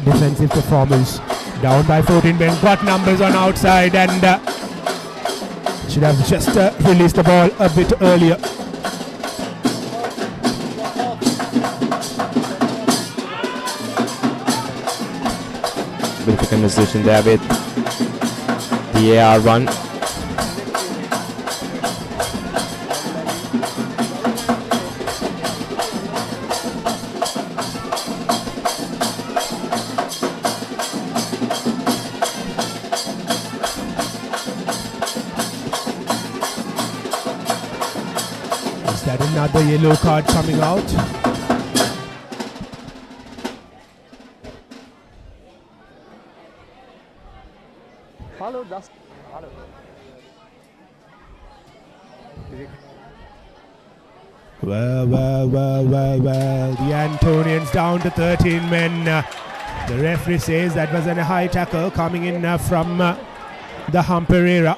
defensive performance. Down by 14 men, got numbers on outside and should have just released the ball a bit earlier. With the conversation there with the AR1. Is that another yellow card coming out? Well. The Antonians down to 13 men. The referee says that was a high tackle coming in from the Humperera.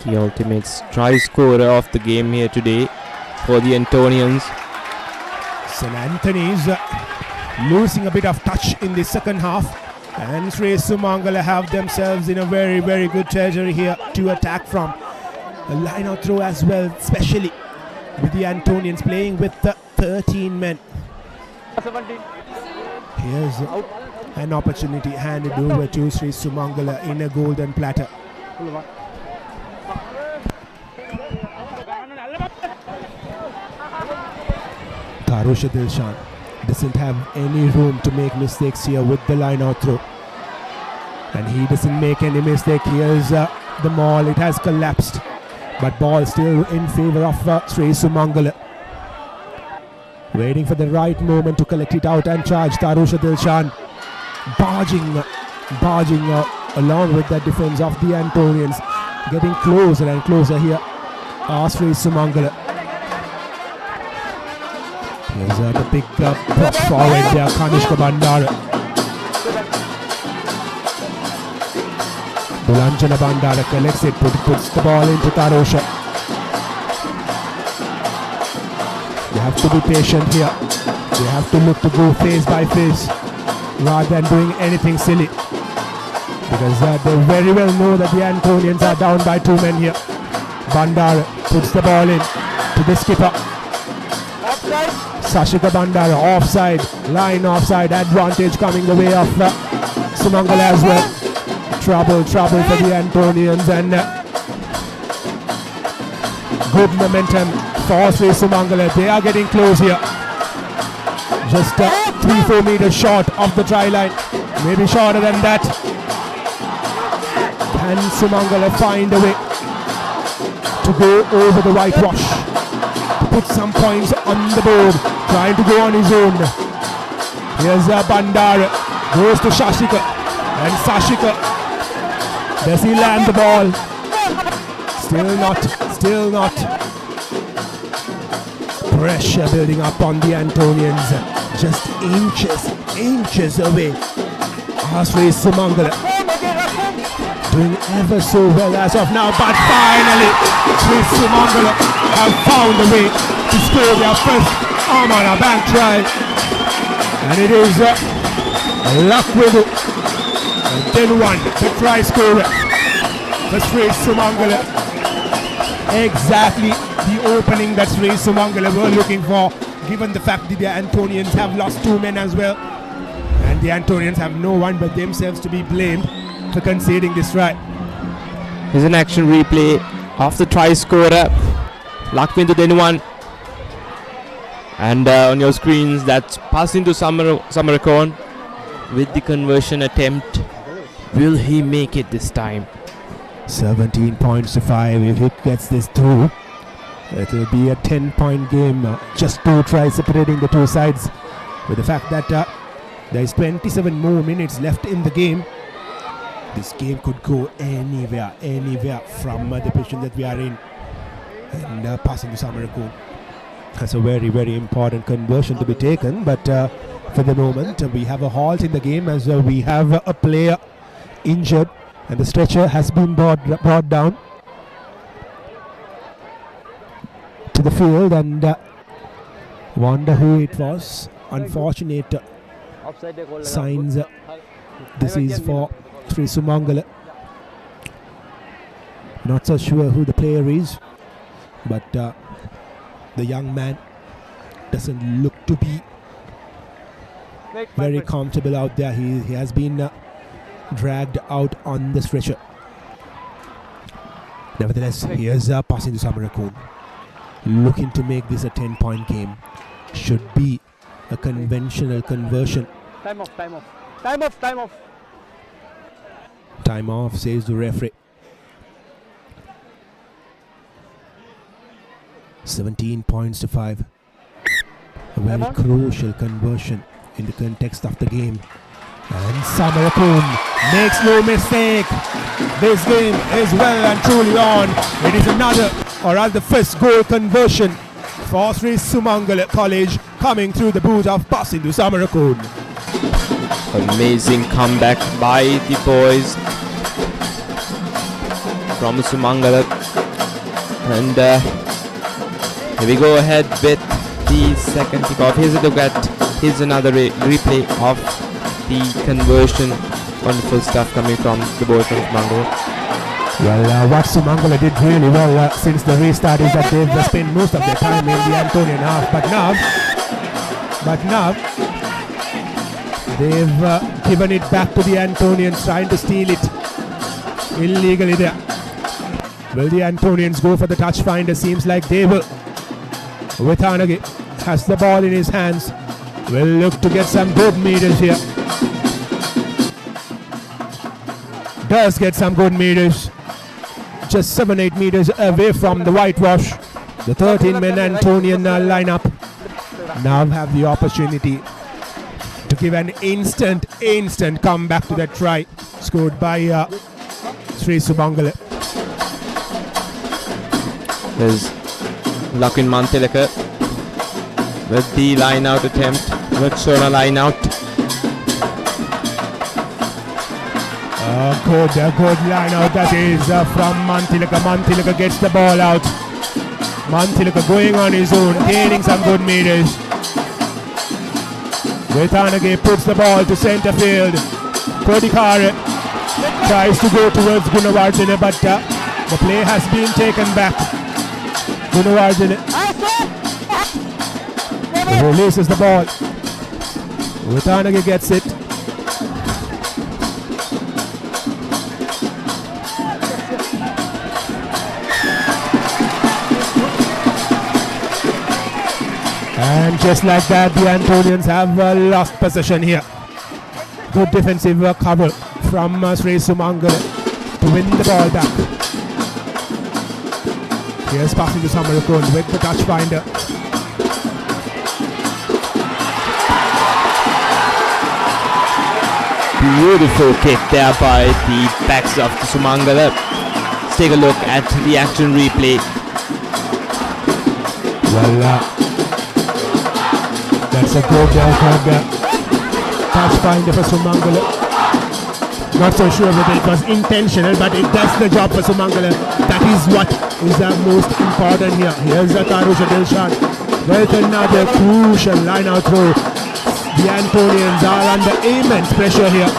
The ultimate try scorer of the game here today for the Antonians. St. Anthony's losing a bit of touch in the second half. And Sri Sumangala have themselves in a very, very good territory here to attack from. A line-out throw as well, especially with the Antonians playing with 13 men. Here's an opportunity handed over to Sri Sumangala in a golden platter. Tarusha Dilshan doesn't have any room to make mistakes here with the line-out throw. And he doesn't make any mistake. Here's the maul. It has collapsed. But ball still in favor of Sri Sumangala. Waiting for the right moment to collect it out and charge. Tarusha Dilshan barging along with the defense of the Antonians. Getting closer and closer here. Sri Sumangala. Here's the big prop forward there, Kanishka Bandara. Bulanjana Bandara collects it, puts the ball into Tarusha. They have to be patient here. They have to look to go face by face rather than doing anything silly. Because they very well know that the Antonians are down by 2 men here. Bandara puts the ball in to the skipper. Sashika Bandara offside, line offside, advantage coming the way of Sumangala as well. Trouble for the Antonians and good momentum for Sri Sumangala. They are getting close here. Just 3-4 meters short of the try line, maybe shorter than that. Can Sumangala find a way to go over the whitewash, to put some points on the board, trying to go on his own? Here's Bandara, goes to Shashika, and Sashika, does he land the ball? Still not. Pressure building up on the Antonians, just inches away. Sri Sumangala doing ever so well as of now, but finally Sri Sumangala have found a way to score their first Amara bank try, and it is luck with it. And then the try scorer for Sri Sumangala. Exactly the opening that Sri Sumangala were looking for, given the fact that the Antonians have lost 2 men as well. And the Antonians have no one but themselves to be blamed for conceding this try. Here's an action replay of the try scorer. Lakwinder Denuwan. And on your screens, that's passed into Samarakon with the conversion attempt. Will he make it this time? 17 points to 5 if he gets this through. It will be a 10-point game. Just 2 tries separating the two sides. With the fact that there is 27 more minutes left in the game, this game could go anywhere from the position that we are in. And passing to Sumangala. That's a very, very important conversion to be taken. But for the moment, we have a halt in the game as we have a player injured and the stretcher has been brought down to the field, and wonder who it was. Unfortunate signs. This is for Sri Sumangala. Not so sure who the player is, but the young man doesn't look to be very comfortable out there. He has been dragged out on the stretcher. Nevertheless, here's passing to Sumangala. Looking to make this a 10-point game. Should be a conventional conversion. Time off. Time off, says the referee. 17 points to 5. A very crucial conversion in the context of the game. And Sumangala makes no mistake. This game is well and truly on. It is another, or rather the first goal conversion for Sri Sumangala College, coming through the boot of passing to Sumangala. Amazing comeback by the boys from Sumangala. And here we go ahead with the second kickoff. Here's another replay of the conversion. Wonderful stuff coming from the boys from Sumangala. Well, what Sumangala did really well since the restart is that they've spent most of their time in the Antonian half. But now they've given it back to the Antonians, trying to steal it illegally there. Will the Antonians go for the touch finder? Seems like they will. Witanagi has the ball in his hands. Will look to get some good meters here. Does get some good meters. Just 7-8 meters away from the whitewash. The 13-man Antonian lineup now have the opportunity to give an instant comeback to that try scored by Sri Sumangala. There's Lakin Mantilaka with the line out attempt. With Sona line out. Good line out that is from Mantilaka. Mantilaka gets the ball out. Mantilaka going on his own, gaining some good meters. Vetanage puts the ball to center field. Kodikare tries to go towards Gunawardene, but the play has been taken back. Gunawardene releases the ball. Vetanage gets it. And just like that, the Antonians have lost possession here. Good defensive cover from Sri Sumangala to win the ball back. Here's passing to Sumangala with the touch finder. Beautiful kick there by the backs of the Sumangala. Let's take a look at the action replay. Well, that's a good touch finder for Sumangala. Not so sure whether it was intentional, but it does the job for Sumangala. That is what is the most important here. Here's Tarusha Dilshan with another crucial line out throw. The Antonians are under immense pressure here.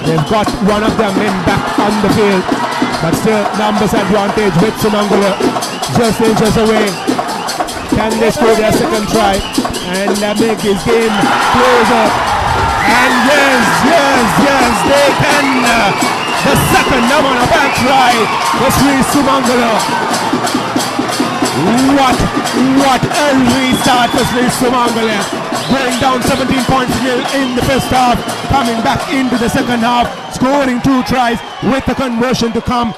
They've got one of their men back on the field, but still numbers advantage with Sumangala just inches away. Can they score their second try and make this game closer? And yes, they can. The second number of that try for Sri Sumangala. What a restart for Sri Sumangala. Going down 17 points in the first half, coming back into the second half, scoring 2 tries with the conversion to come.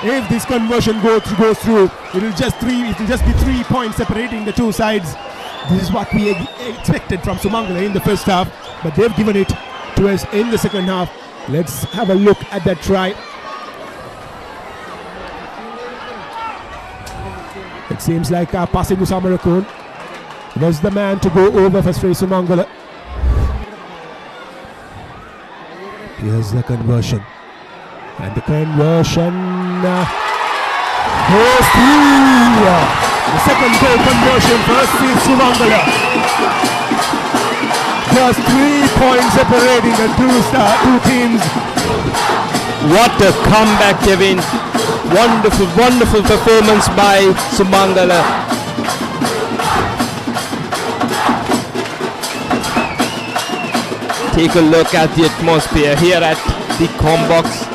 If this conversion goes through, it will just be 3 points separating the two sides. This is what we expected from Sumangala in the first half, but they've given it to us in the second half. Let's have a look at that try. It seems like passing to Samarakun was the man to go over for Sri Sumangala. Here's the conversion. And the conversion goes through. The second goal conversion for Sri Sumangala. Just 3 points separating the two teams. What a comeback, Kevin. Wonderful performance by Sumangala. Take a look at the atmosphere here at the Combox.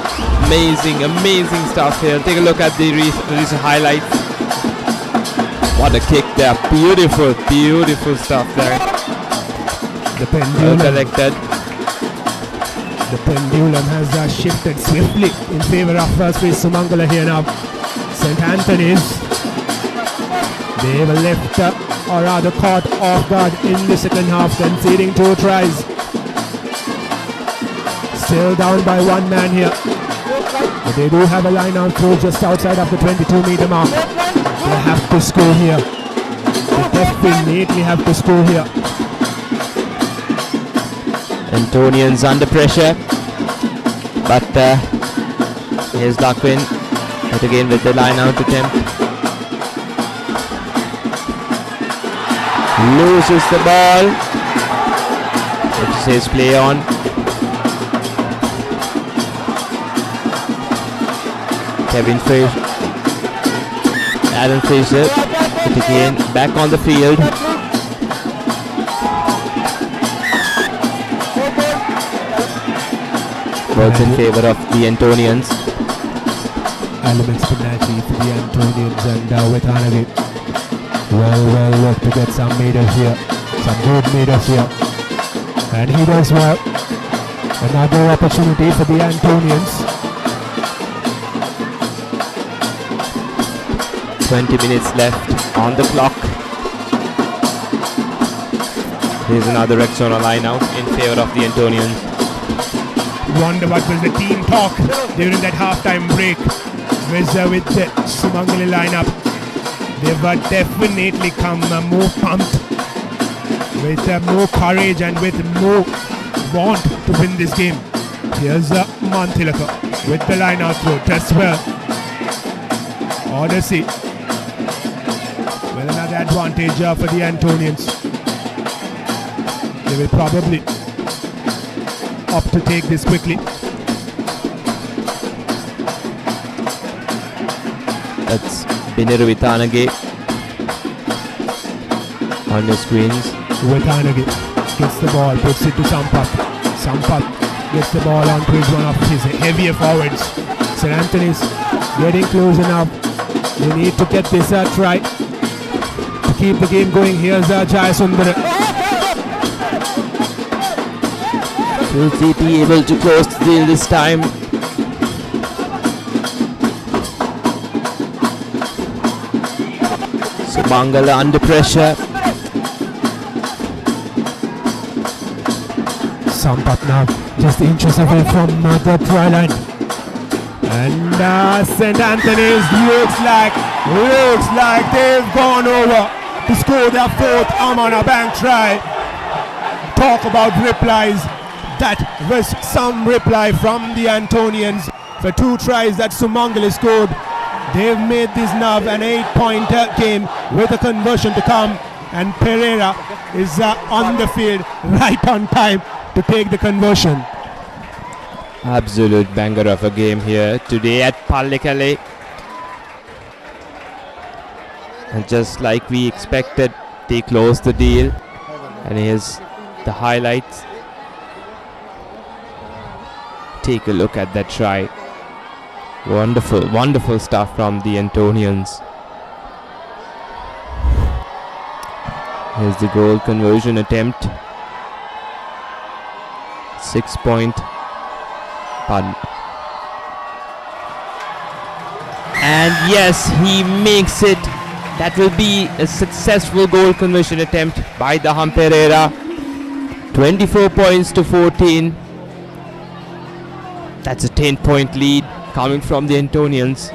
Amazing stuff here. Take a look at the recent highlights. What a kick there. Beautiful stuff there. The pendulum. Well collected. The pendulum has shifted swiftly in favor of Sri Sumangala here now. St. Anthony's. They were left or rather caught off guard in the second half, conceding 2 tries. Still down by 1 man here. But they do have a line out throw just outside of the 22-meter mark. They have to score here. They definitely have to score here. Antonians under pressure, but here's Lakwin, but again with the line out attempt. Loses the ball. It says play on. Kevin Fraser, Adam Fraser, it again back on the field. Both in favor of the Antonians. Elements penalty for the Antonians and with Hanavi. Well look to get some meters here. Some good meters here. And he does well. Another opportunity for the Antonians. 20 minutes left on the clock. Here's another Rexona line out in favor of the Antonians. Wonder what was the team talk during that halftime break with the Sumangala lineup. They've definitely come more pumped, with more courage and with more want to win this game. Here's Mantilaka with the line out throw. Does well. Odyssey. Well, another advantage for the Antonians. They will probably opt to take this quickly. That's Biniru Vitanage on the screens. Vitanage gets the ball, puts it to Sampath. Sampath gets the ball onto one of his heavier forwards. St. Anthony's getting close enough. They need to get this try to keep the game going. Here's Jaya Sundara. Will they be able to close the deal this time? Sumangala under pressure. Sampath now just inches away from the try line. And St. Anthony's looks like they've gone over to score their 4th Amana Bank try. Talk about replies. That was some reply from the Antonians for 2 tries that Sumangala scored. They've made this now an 8-point game with a conversion to come, and Pereira is on the field right on time to take the conversion. Absolute banger of a game here today at Pallekelle. And just like we expected, they closed the deal. And here's the highlights. Take a look at that try. Wonderful stuff from the Antonians. Here's the goal conversion attempt. 6-point. And yes, he makes it. That will be a successful goal conversion attempt by the Pereira. 24 points to 14. That's a 10-point lead coming from the Antonians.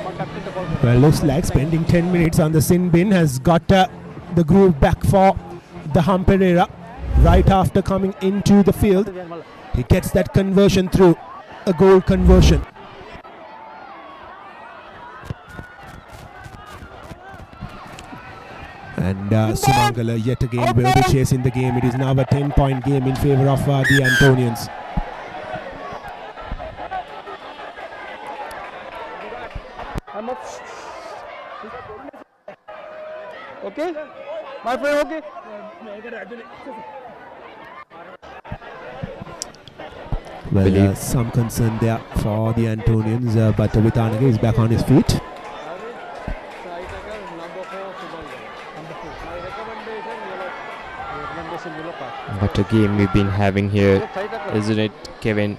Well, looks like spending 10 minutes on the sin bin has got the groove back for the Pereira. Right after coming into the field, he gets that conversion through, a goal conversion. And Sumangala yet again will be chasing the game. It is now a 10-point game in favor of the Antonians. Okay? My friend, okay? Well, some concern there for the Antonians, but Vitanaga is back on his feet. What a game we've been having here, isn't it, Kevin?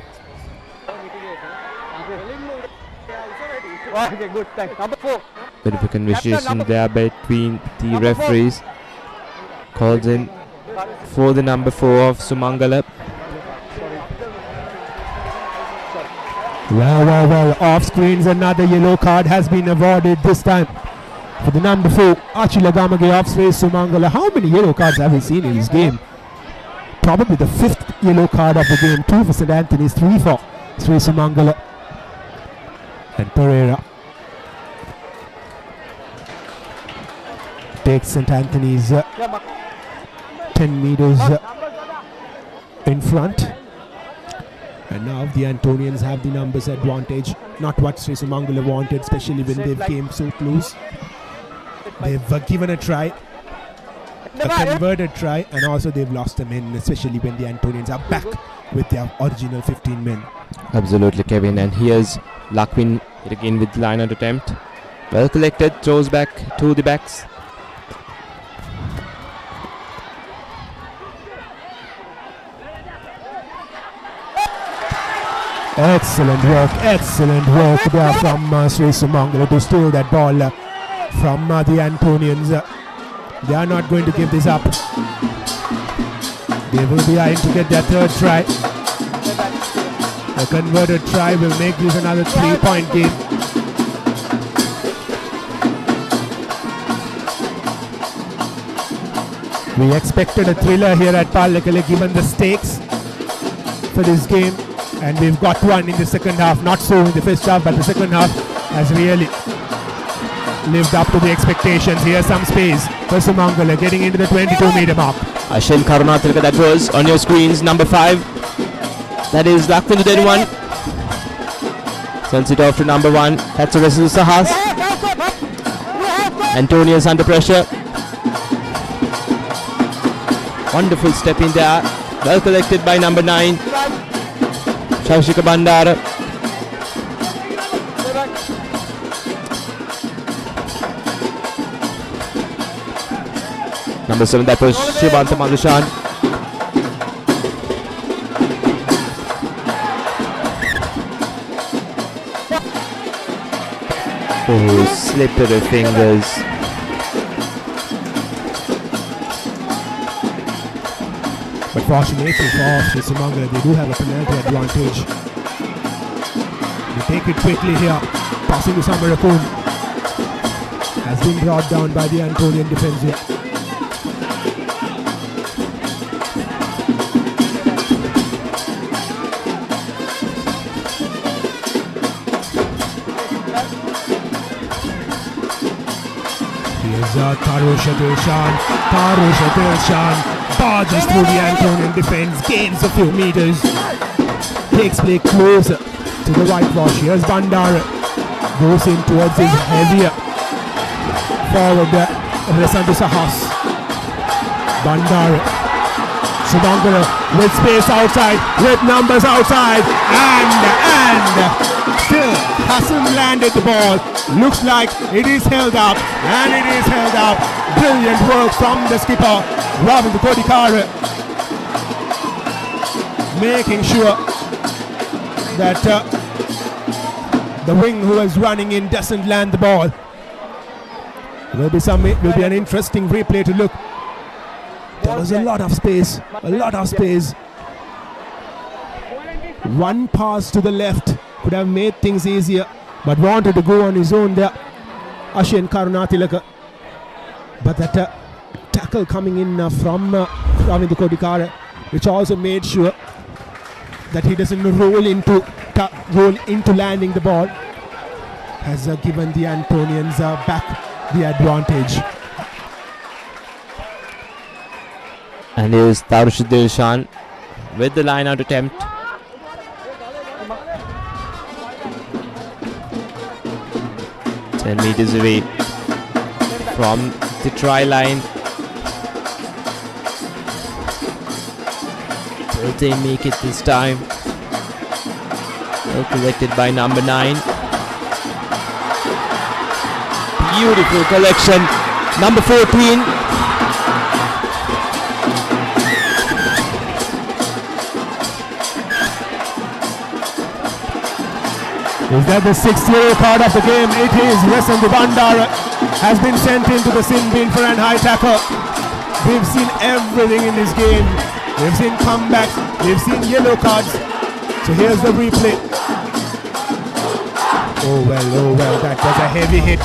Okay, good, thanks. Number 4. Bit of a conversation there between the referees. Calls in for the number 4 of Sumangala. Well, off screens, another yellow card has been awarded this time for the number 4, Achilagamage off space Sumangala. How many yellow cards have we seen in this game? Probably the 5th yellow card of the game. 2 for St. Anthony's, 3 for Sri Sumangala. And Pereira takes St. Anthony's 10 meters in front. And now the Antonians have the numbers advantage. Not what Sri Sumangala wanted, especially when they've came so close. They've given a try, a converted try, and also they've lost a men, especially when the Antonians are back with their original 15 men. Absolutely, Kevin. And here's Lakwin again with the line-out attempt. Well collected, throws back to the backs. Excellent work there from Sri Sumangala to steal that ball from the Antonians. They are not going to give this up. They will be eyeing to get their 3rd try. A converted try will make this another 3-point game. We expected a thriller here at Pallekelle given the stakes for this game. And we've got one in the second half, not so in the first half, but the second half has really lived up to the expectations. Here's some space for Sumangala getting into the 22-meter mark. Ashin Karunatilaka, that was on your screens, number 5. That is Lakwin to dead one. Sends it off to number 1. That's a wrestle Sahas. Antonius under pressure. Wonderful step in there. Well collected by number 9. Shashika Bandara. Number 7, that was Shivanta Madushan. Oh, slipped of the fingers. But fortunately for Sri Sumangala, they do have a penalty advantage. They take it quickly here. Passing to Samarakun. Has been brought down by the Antonian defense here. Here's Taro Shatil Shan barges through the Antonian defense, gains a few meters, takes play closer to the whitewash. Here's Bandara, goes in towards his heavier forward Resandu Sahas. Bandara, Sumangala with space outside, with numbers outside, and still hasn't landed the ball. Looks like it is held up, and it is held up. Brilliant work from the skipper, Robin Kodikara, making sure that The wing who is running in doesn't land the ball. Will be an interesting replay to look. There was a lot of space. One pass to the left could have made things easier, but wanted to go on his own there. Ashen Karunatilaka. But that tackle coming in from Ravindu Kodikara, which also made sure that he doesn't roll into landing the ball, has given the Antonians back the advantage. And here's Tarush Dilshan with the line out attempt. Meters away from the try line. Will they make it this time? Well collected by number 9. Beautiful collection. Number 14. Is that the 6th yellow card of the game? It is. Resandu Bandara has been sent into the sin bin for an high tackle. We've seen everything in this game. We've seen comebacks. We've seen yellow cards. So here's the replay. Oh well. That was a heavy hit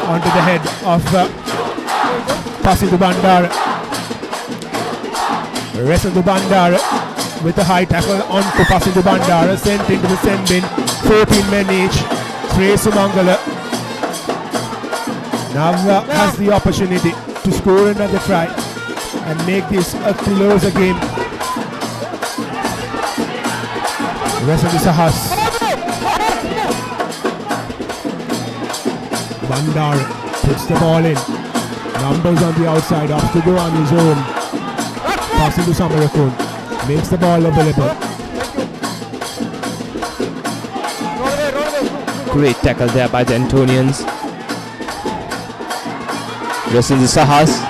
onto the head of Resandu Bandara. Resandu Bandara with the high tackle onto Resandu Bandara, sent into the sin bin. 14 men each. Sumangala now has the opportunity to score another try and make this a closer game. Resandu Sahas. Bandar puts the ball in. Numbers on the outside, up to go on his own. Passing to Samarakun. Makes the ball available. Great tackle there by the Antonians. Resandu Sahas.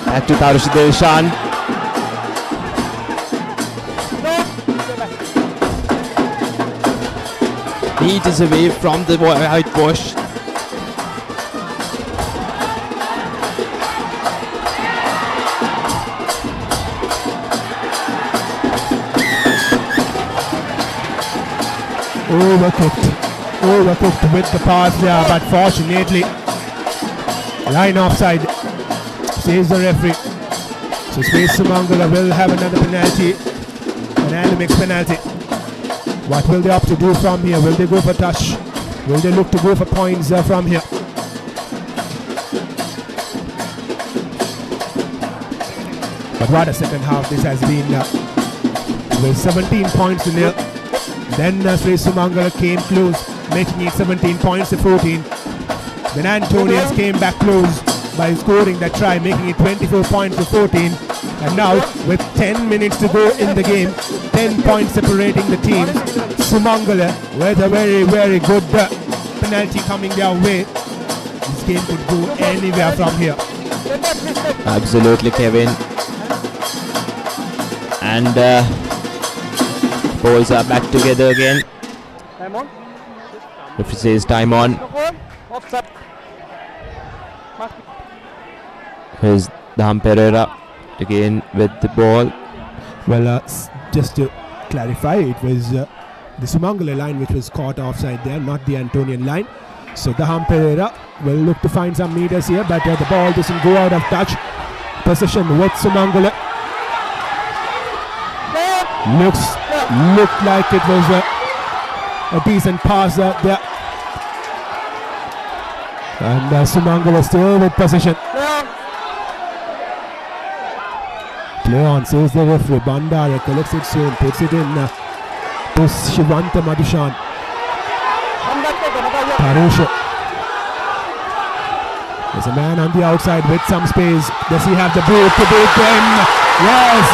Back to Tarush Dilshan. Meters away from the whitewash. Overcooked with the pass there, but fortunately line offside, says the referee. So Sumangala will have another penalty, an Alamix penalty. What will they opt to do from here? Will they go for touch? Will they look to go for points from here? But what a second half this has been. With 17 points to nil. Then Sumangala came close, making it 17 points to 14. Then Antonians came back close by scoring that try, making it 24 points to 14. And now, with 10 minutes to go in the game, 10 points separating the teams. Sumangala with a very, very good penalty coming their way. This game could go anywhere from here. Absolutely, Kevin. And boys are back together again. Referee says time on. Here's Dham Pereira again with the ball. Well, just to clarify, it was the Sumangala line which was caught offside there, not the Antonian line. So Dham Pereira will look to find some meters here, but the ball doesn't go out of touch. Possession with Sumangala. Looked like it was a decent pass there. And Sumangala still with possession. Play on, says the referee. Bandara collects it soon, puts it in to Shivanta Madhushan. Parusha. There's a man on the outside with some space. Does he have the boot to beat them? Yes!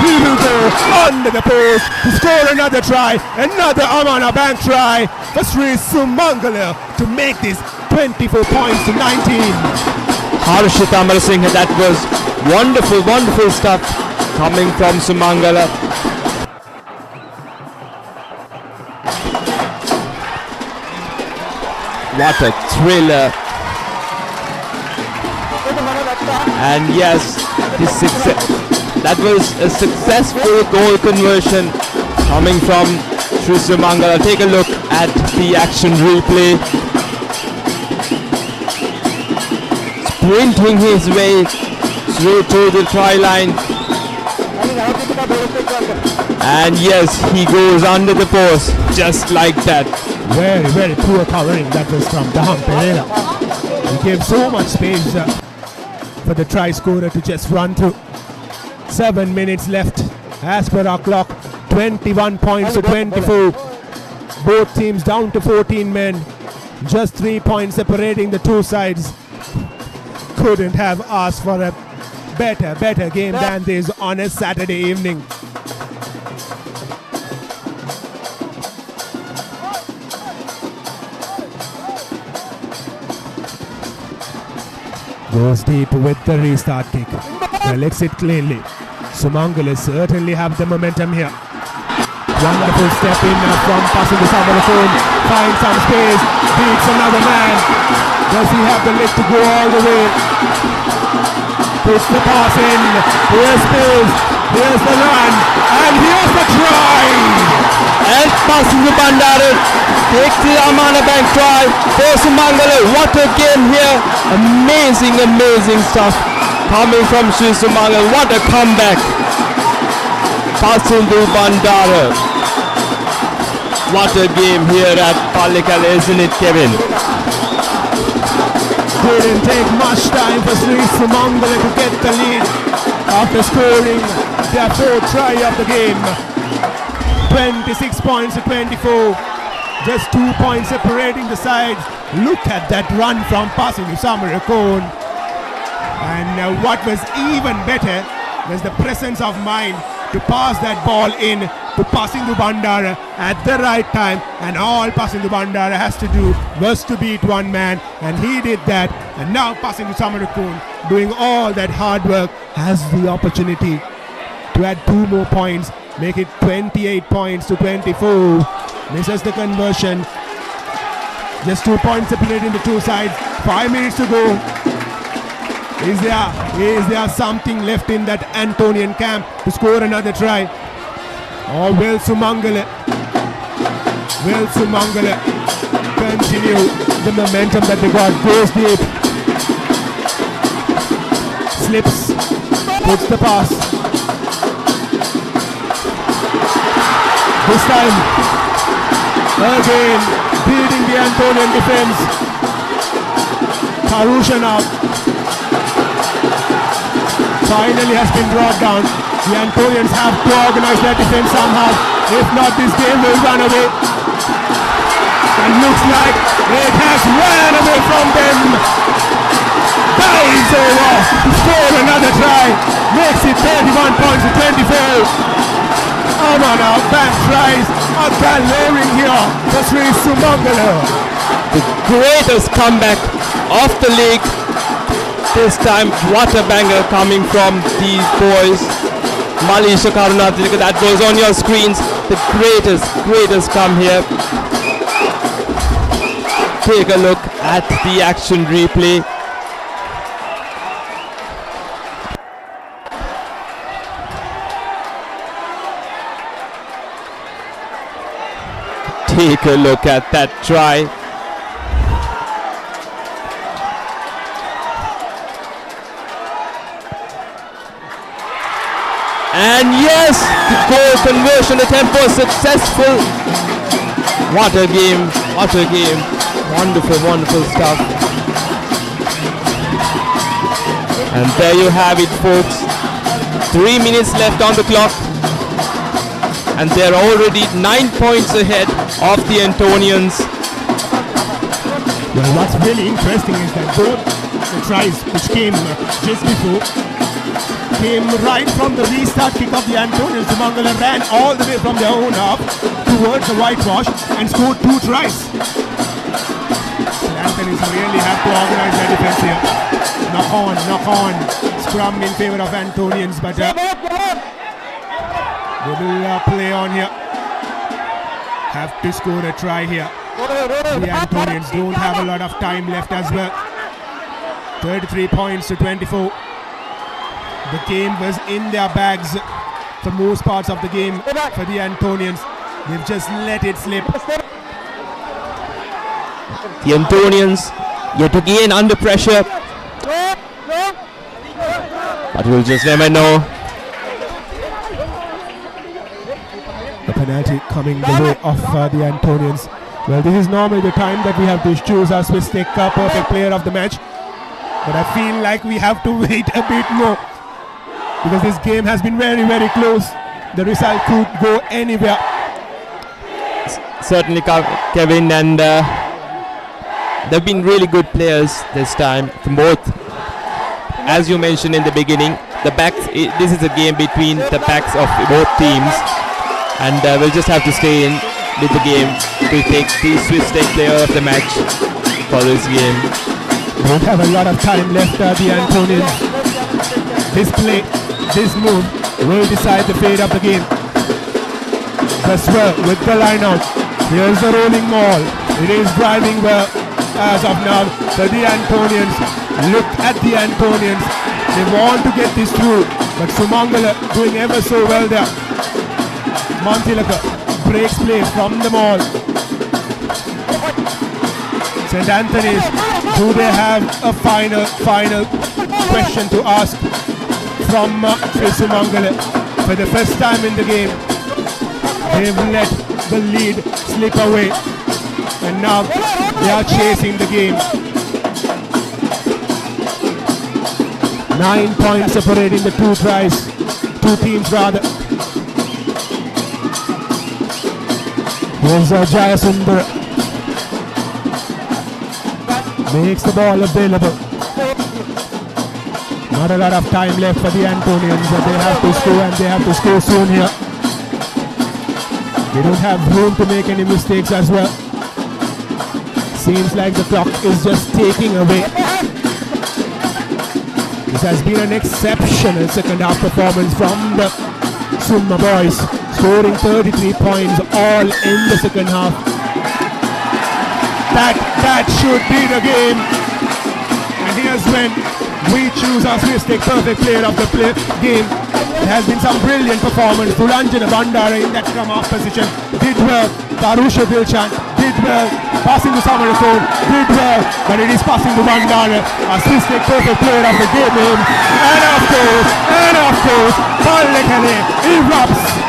He will go under the post to score another try, another Amana Bank try for Sri Sumangala to make this 24 points to 19. Harshit Amar Singh, that was wonderful stuff coming from Sumangala. What a thriller. And yes, that was a successful goal conversion coming from Sumangala. Take a look at the action replay. Sprinting his way through to the try line. And yes, he goes under the post just like that. Very, very poor covering that was from Daham Pereira. He gave so much space for the try scorer to just run through. 7 minutes left as per our clock. 21 points to 24. Both teams down to 14 men. Just 3 points separating the two sides. Couldn't have asked for a better game than this on a Saturday evening. Goes deep with the restart kick. Collects it cleanly. Sumangala certainly have the momentum here. Wonderful step in from passing the Sumangala. Finds some space. Beats another man. Does he have the leg to go all the way? Puts the pass in. Here's space. Here's the run. And here's the try. And passing the Bandara. Takes the Amana Bank try for Sumangala. What a game here. Amazing stuff coming from Sumangala. What a comeback. Passing the Bandara. What a game here at Pallekelle, isn't it, Kevin? Didn't take much time for Sumangala to get the lead after scoring their fourth try of the game. 26 points to 24. Just 2 points separating the sides. Look at that run from passing to Samarakon. And what was even better was the presence of mind to pass that ball in to passing to Bandara at the right time. And all passing to Bandara has to do was to beat one man. And he did that. And now passing to Samarakon, doing all that hard work, has the opportunity to add 2 more points. Make it 28 points to 24. Misses the conversion. Just 2 points separating the two sides. 5 minutes to go. Is there something left in that Antonian camp to score another try? Or will Sumangala continue the momentum that they got? Goes deep. Slips. Puts the pass. This time, again, beating the Antonian defense. Karushanov finally has been brought down. The Antonians have to organize their defense somehow. If not, this game will run away. And looks like it has run away from them. Dives over to score another try. Makes it 31 points to 24. Amana back tries are galering here for Sumangala. The greatest comeback of the league. This time, what a banger coming from these boys. Malisha Karunath, that goes on your screens. The greatest come here. Take a look at the action replay. Take a look at that try. And yes, the goal conversion attempt was successful. What a game. Wonderful stuff. And there you have it, folks. 3 minutes left on the clock. And they're already 9 points ahead of the Antonians. Well, what's really interesting is that both the tries which came just before came right from the restart kick of the Antonians. Sumangala ran all the way from their own half towards the whitewash and scored 2 tries. The Antonians really have to organize their defense here. Knock on. Scrum in favor of Antonians, but They will play on here. Have to score a try here. The Antonians don't have a lot of time left as well. 33 points to 24. The game was in their bags for most parts of the game for the Antonians. They've just let it slip. The Antonians yet again under pressure. But we'll just never know. The penalty coming the way of the Antonians. Well, this is normally the time that we have to choose our Swiss Tech perfect player of the match. But I feel like we have to wait a bit more, because this game has been very, very close. The result could go anywhere. Certainly, Kevin, and they've been really good players this time from both. As you mentioned in the beginning, the backs. This is a game between the backs of both teams, and we'll just have to stay in with the game to take the Swiss Tech player of the match for this game. Don't have a lot of time left, the Antonians. This play, this move will decide the fate of the game. Cresswell with the line out. Here's the rolling ball. It is driving well as of now. So the Antonians, look at the Antonians. They want to get this through, but Sumangala doing ever so well there. Montilaka breaks play from the ball. St. Anthony's, do they have a final question to ask from Sumangala? For the first time in the game, they've let the lead slip away, and now they are chasing the game. 9 points separating the two teams rather. Here's Jayasundar. Makes the ball available. Not a lot of time left for the Antonians. They have to score, and they have to score soon here. They don't have room to make any mistakes as well. Seems like the clock is just taking away. This has been an exceptional second half performance from the Summa boys, scoring 33 points all in the second half. That should be the game. And here's when we choose our Swiss Tech perfect player of the game. There has been some brilliant performance. Thulanjana Bandara in that come off position did well. Tarusha Dilchan did well. Passing to Samarakon did well. But it is passing to Bandara, our Swiss Tech perfect player of the game. And of course, Pallekelle erupts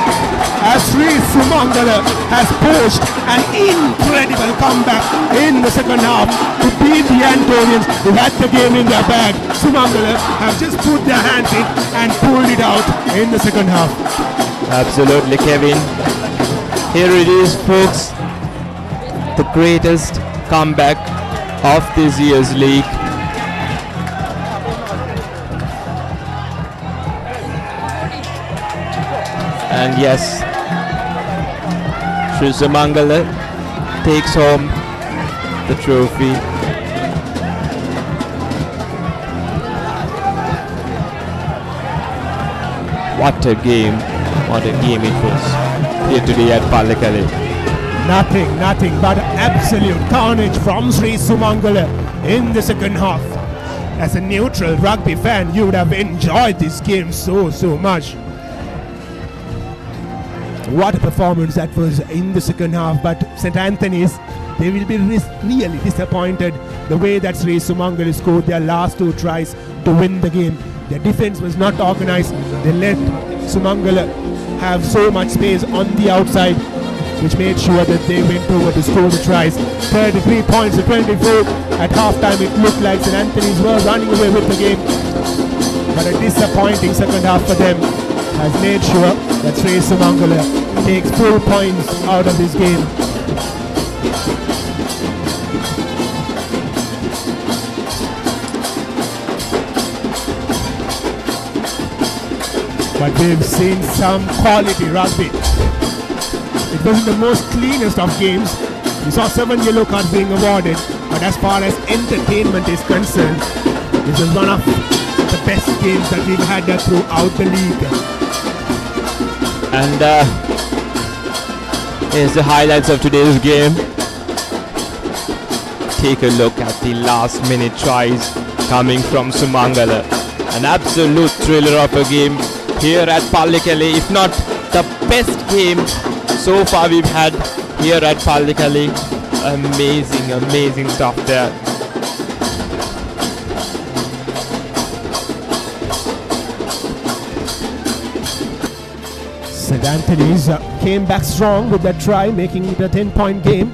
as Sri Sumangala has posed an incredible comeback in the second half to beat the Antonians, who had the game in their bag. Sumangala have just put their hands in and pulled it out in the second half. Absolutely, Kevin. Here it is, folks. The greatest comeback of this year's league. And yes, Sri Sumangala takes home the trophy. What a game it was here today at Pallekelle. Nothing but absolute carnage from Sri Sumangala in the second half. As a neutral rugby fan, you would have enjoyed this game so much. What a performance that was in the second half. But St. Anthony's, they will be really disappointed the way that Sri Sumangala scored their last 2 tries to win the game. Their defense was not organized. They let Sumangala have so much space on the outside, which made sure that they went over to score the tries. 33 points to 24. At halftime, it looked like St. Anthony's were running away with the game. But a disappointing second half for them has made sure that Sri Sumangala takes full points out of this game. But we've seen some quality rugby. It wasn't the most cleanest of games. We saw 7 yellow cards being awarded, but as far as entertainment is concerned, this is one of the best games that we've had throughout the league. And here's the highlights of today's game. Take a look at the last minute tries coming from Sumangala. An absolute thriller of a game here at Pallekelle, if not the best game so far we've had here at Pallekelle. Amazing stuff there. St. Anthony's came back strong with that try, making it a 10-point game.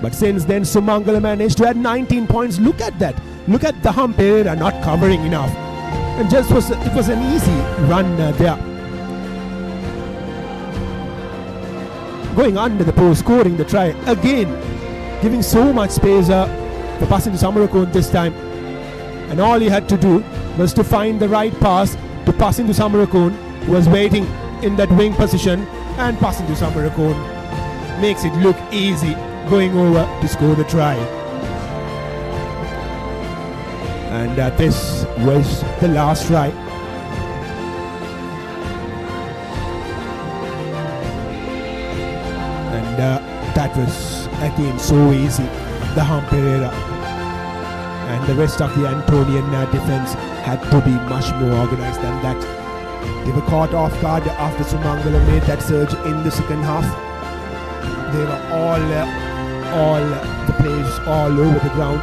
But since then, Sumangala managed to add 19 points. Look at that. Look at the Papare not covering enough. And it was an easy run there. Going under the post, scoring the try again, giving so much space for passing to Samarakone this time. And all he had to do was to find the right pass to pass into Samarakone, who was waiting in that wing position, and passing to Samarakone makes it look easy, going over to score the try. And this was the last try. And that was again so easy. The Papare and the rest of the Antonian defense had to be much more organized than that. They were caught off guard after Sumangala made that surge in the second half. They were all the players all over the ground,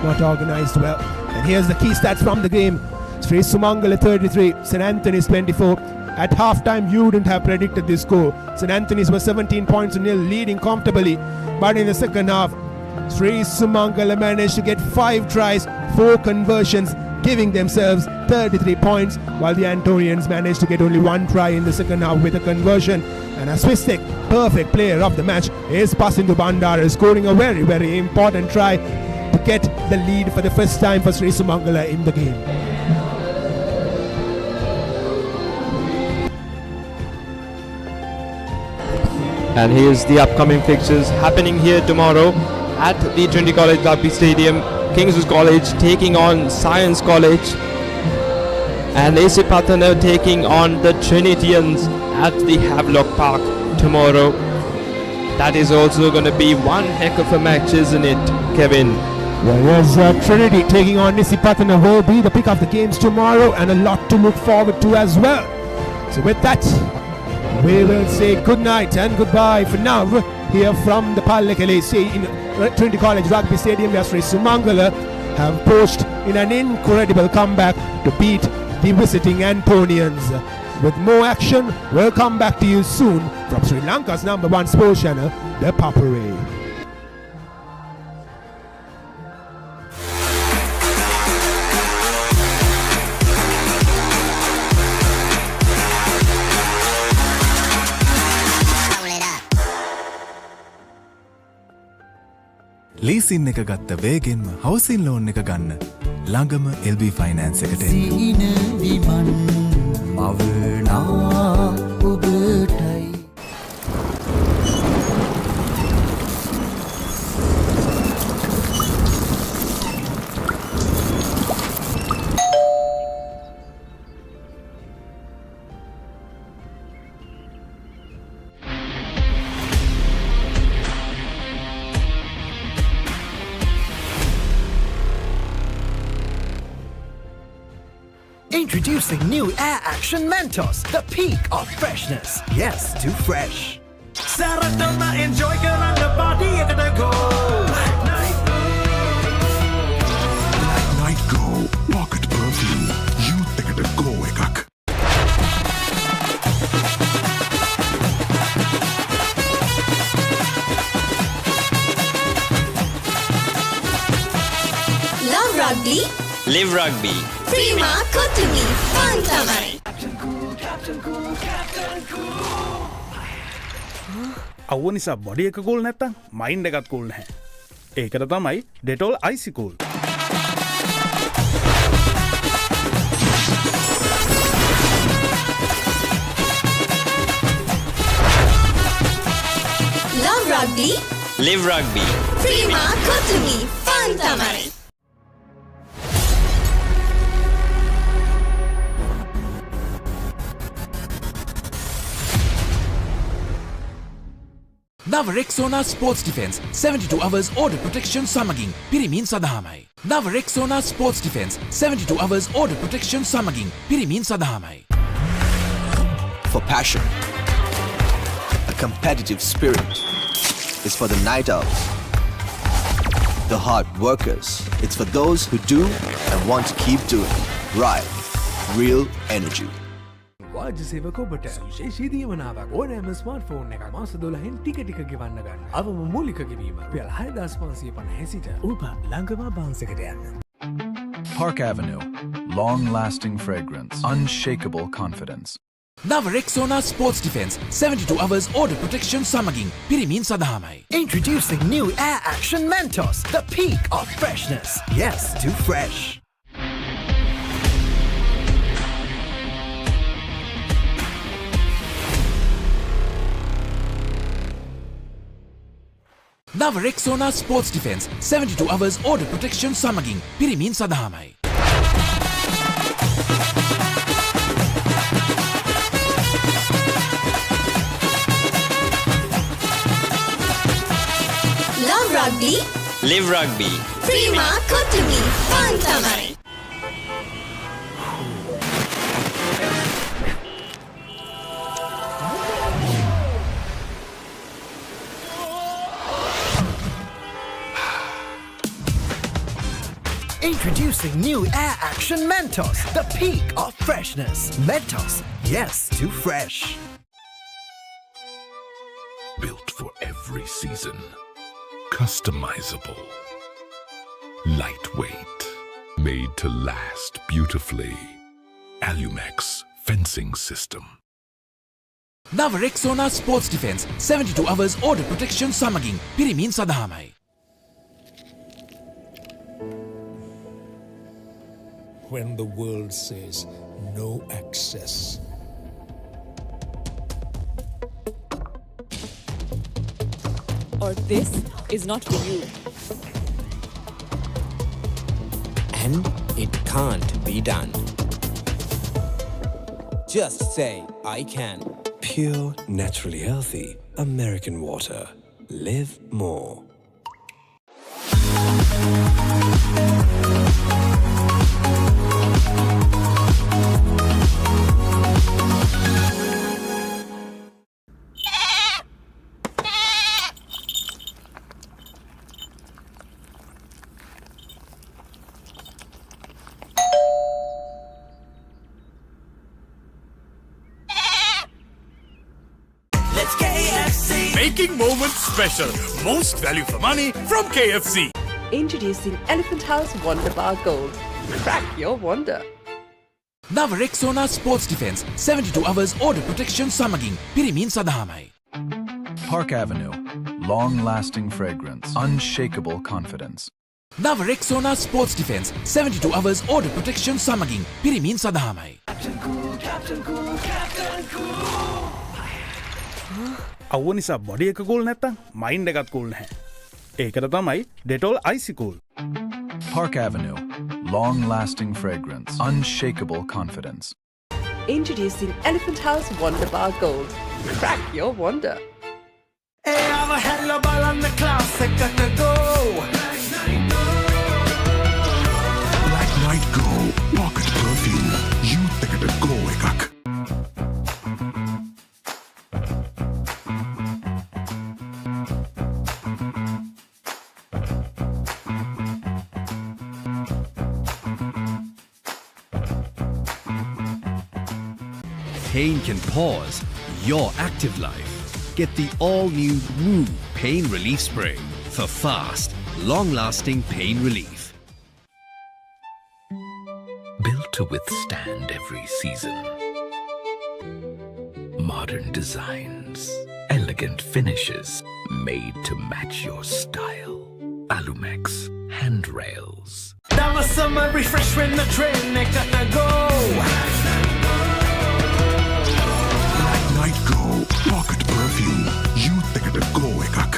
not organized well. And here's the key stats from the game. Sri Sumangala 33, St. Anthony's 24. At halftime, you wouldn't have predicted this score. St. Anthony's was 17 points to nil, leading comfortably. But in the second half, Sri Sumangala managed to get 5 tries, 4 conversions, giving themselves 33 points, while the Antonians managed to get only 1 try in the second half with a conversion. And a Swiss-Tech perfect player of the match is Pasindu Bandara, scoring a very important try to get the lead for the first time for Sri Sumangala in the game. And here's the upcoming fixtures happening here tomorrow at the Trinity College Rugby Stadium. King's College taking on Science College, and AC Patana taking on the Trinitians at the Havelock Park tomorrow. That is also going to be one heck of a match, isn't it, Kevin? Well, yes, Trinity taking on AC Patana will be the pick of the games tomorrow, and a lot to look forward to as well. So with that, we will say good night and goodbye for now here from the Pallekelle in Trinity College Rugby Stadium, where Sri Sumangala have posed in an incredible comeback to beat the visiting Antonians. With more action, we'll come back to you soon from Sri Lanka's #1 sports channel, the Papare. Leasing එක ගත්ත වේගෙන්ම හවසින් loan එක ගන්න ළඟම LB finance එකට එන්න. සීන විමන් මවනා ඔබටයි. Introducing new Air Action Mentos, the peak of freshness. Yes, too fresh. Saratona enjoy karanga party ekata go. Night Go Pocket Perfume. Youth ekata go ekak. Love rugby. Live rugby. Prima Kotumi Fun Tamari. අවුව නිසා body එක cool නැත්තම් mind එකත් cool නැහැ. ඒකට තමයි Dettol icy cool. Love rugby. Live rugby. Prima Kotumi Fun Tamari. නව Rexona sports defence 72 hours order protection සමගින් පිරිමින් සඳහාමයි. නව Rexona sports defence 72 hours order protection සමගින් පිරිමින් සඳහාමයි. For passion, a competitive spirit is for the night owls, the hard workers. It's for those who do and want to keep doing. Right, real energy. වාජ්‍ය සේවක ඔබට විශේෂී දීමනාවක් ඕනෑම smartphone එකක් මාස 12න් ටික ගවන්න ගන්න. අවම මූලික ගෙවීම රුපියල් 6550 සිට ඔබ ළඟම බාන්ස් එකට යන්න. Park Avenue. Long-lasting fragrance. Unshakable confidence. නව Rexona sports defence 72 hours order protection සමගින් පිරිමින් සඳහාමයි. Introducing new Air Action Mentos, the peak of freshness. Yes, too fresh. නව Rexona sports defence 72 hours order protection සමගින් පිරිමින් සඳහාමයි. Love Rugby. Live Rugby. Prima Kotumi. Fun Tamari. Introducing new Air Action Mentos, the peak of freshness. Mentos, yes, too fresh. Built for every season. Customizable. Lightweight. Made to last beautifully. Alumex fencing system. නව Rexona sports defence 72 hours order protection සමගින් පිරිමින් සඳහාමයි. When the world says no access, Or this is not for you. And it can't be done. Just say, I can. Pure, naturally healthy American water. Live more. Making moments special. Most value for money from KFC. Introducing Elephant House Wonder Bar Gold. Crack your wonder. නව Rexona sports defence 72 hours order protection සමගින් පිරිමින් සඳහාමයි. Park Avenue. Long-lasting fragrance. Unshakable confidence. නව Rexona sports defence 72 hours order protection සමගින් පිරිමින් සඳහාමයි. අව්ව නිසා body එක cool නැත්තම් මයින්ඩ් එකත් කූල් නැහැ. ඒකට තමයි Dettol Icy Cool. Park Avenue. Long-lasting fragrance. Unshakable confidence. Introducing Elephant House Wonder Bar Gold. Crack your wonder. I've had a ball on the classic got to go. Black Night Go. Pocket perfume. Youth එකට go එකක්. Pain can pause your active life. Get the all-new Woo Pain Relief Spray for fast, long-lasting pain relief. Built to withstand every season. Modern designs. Elegant finishes. Made to match your style. Alumex handrails. That was summer refresh when the train they gotta go. Black Night Go. Pocket perfume. Youth එකට go එකක්.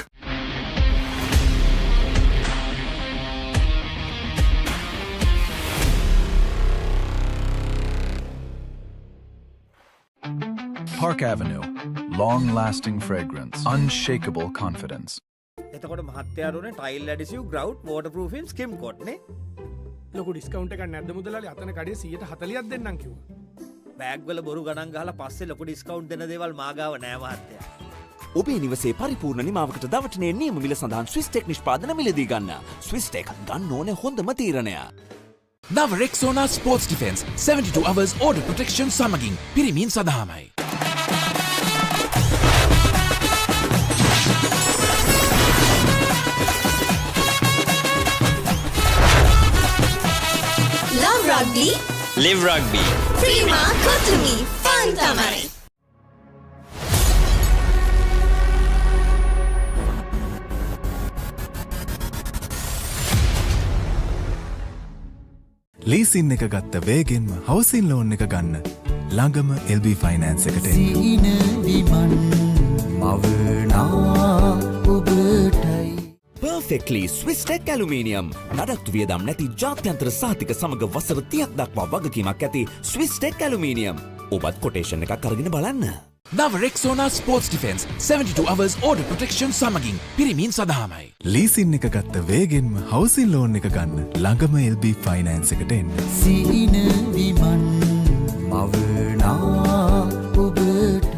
Park Avenue. long-lasting fragrance, unshakable confidence. එතකොට මහත්තයාරුනේ tile ඇඩිසිව් ග්‍රවුට් වෝටර්ප්‍රූෆින් ස්කිම් කොට් නේ ලොකු discount එකක් නැද්ද මුදලාලි අතන කඩේ 140ක් දෙන්නම් කිව්වා බෑග් වල බොරු ගණන් ගහලා පස්සේ ලොකු ඩිස්කවුන්ට් දෙන දේවල් මාගාව නෑ මහත්තයා ඔබේ නිවසේ පරිපූර්ණ නිමාවකට දවටනේ නියම මිල සඳහන් ස්විස් ටෙක් නිෂ්පාදන මිලදී ගන්න. ස්විස් ටෙක් ගන්න ඕනේ හොඳම තීරණය. නව Rexona sports defence 72 hours order protection සමගින් පිරිමින් සඳහාමයි. Love Rugby. Live Rugby. Prima Kotumi. Fun Tamari. Leasing එක ගත්ත වේගෙන්ම හවසින් ලෝන් එක ගන්න ළඟම LB ෆයිනෑන්ස් එකට එන්න. සීන විමන් මවනා ඔබටයි. Perfectly Swiss Tech Aluminium. නඩත්තු වියදම් නැති ජාත්‍යන්තර සහතික සමග වසර 30ක් දක්වා වගකීමක් ඇති Swiss Tech Aluminium. ඔබත් කොටේෂන් එකක් අරගෙන බලන්න. නව Rexona sports defence 72 hours order protection සමගින් පිරිමින් සඳහාමයි. ලීසින් එක ගත්ත වේගෙන්ම හවසින් ලෝන් එක ගන්න ළඟම LB ෆයිනෑන්ස් එකට එන්න. සීන විමන් මවනා ඔබටයි.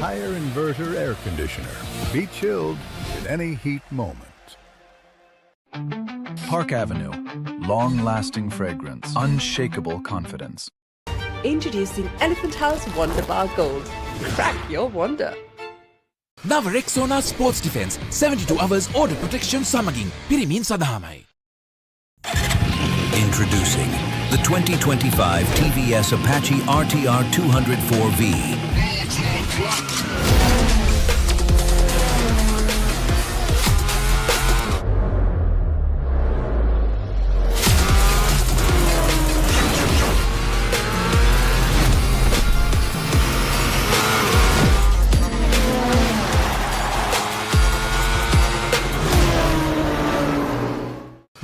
Higher inverter air conditioner. Be chilled in any heat moment. Park Avenue. Long-lasting fragrance, unshakable confidence. Introducing Elephant House Wonder Bar Gold. Crack your wonder. නව Rexona sports defence 72 hours order protection සමගින් පිරිමින් සඳහාමයි. Introducing the 2025 TVS Apache RTR 204V.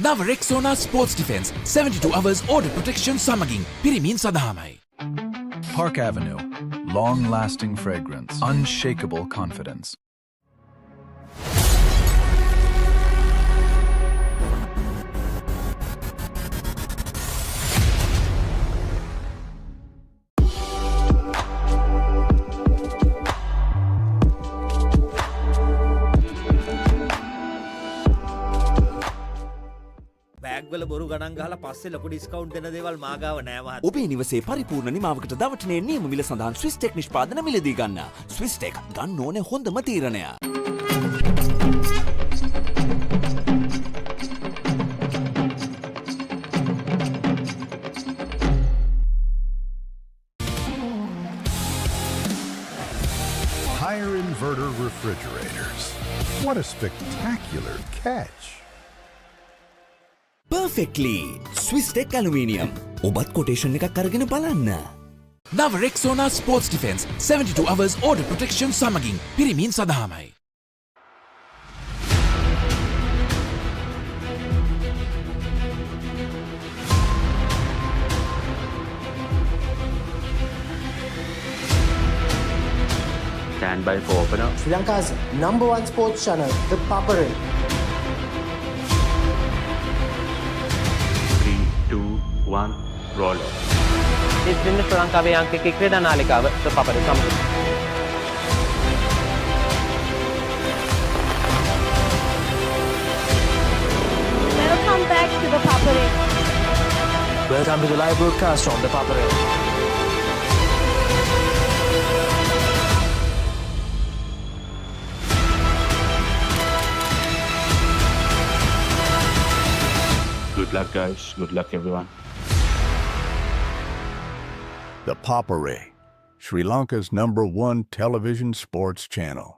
නව Rexona sports defence 72 hours order protection සමගින් පිරිමින් සඳහාමයි. Park Avenue. Long-lasting fragrance, unshakable confidence. Bag වල බොරු ගණන් ගහලා පස්සේ ලොකු ඩිස්කවුන්ට් දෙන දේවල් මාගාව නෑ මහත්තයා ඔබේ නිවසේ පරිපූර්ණ නිමාවකට දවටනේ නියම මිල සඳහන් ස්විස් ටෙක් නිෂ්පාදන මිලදී ගන්න. ස්විස් ටෙක් ගන්න ඕනේ හොඳම තීරණය. Higher inverter refrigerators. What a spectacular catch. Perfectly Swiss Tech Aluminium. ඔබත් කොටේෂන් එකක් අරගෙන බලන්න. නව Rexona sports defence 72 hours order protection සමගින් පිරිමින් සඳහාමයි. Stand by for opener. Sri Lanka's #1 sports channel, the Papare. 3, 2, 1, roll off. ඉතින් ශ්‍රී ලංකාවේ අංකික ක්‍රීඩා නාලිකාව ද පපරේ සමග Welcome back to the Papare. Welcome to the live broadcast on the Papare. Good luck, guys. Good luck, everyone. The Papare, Sri Lanka's #1 television sports channel.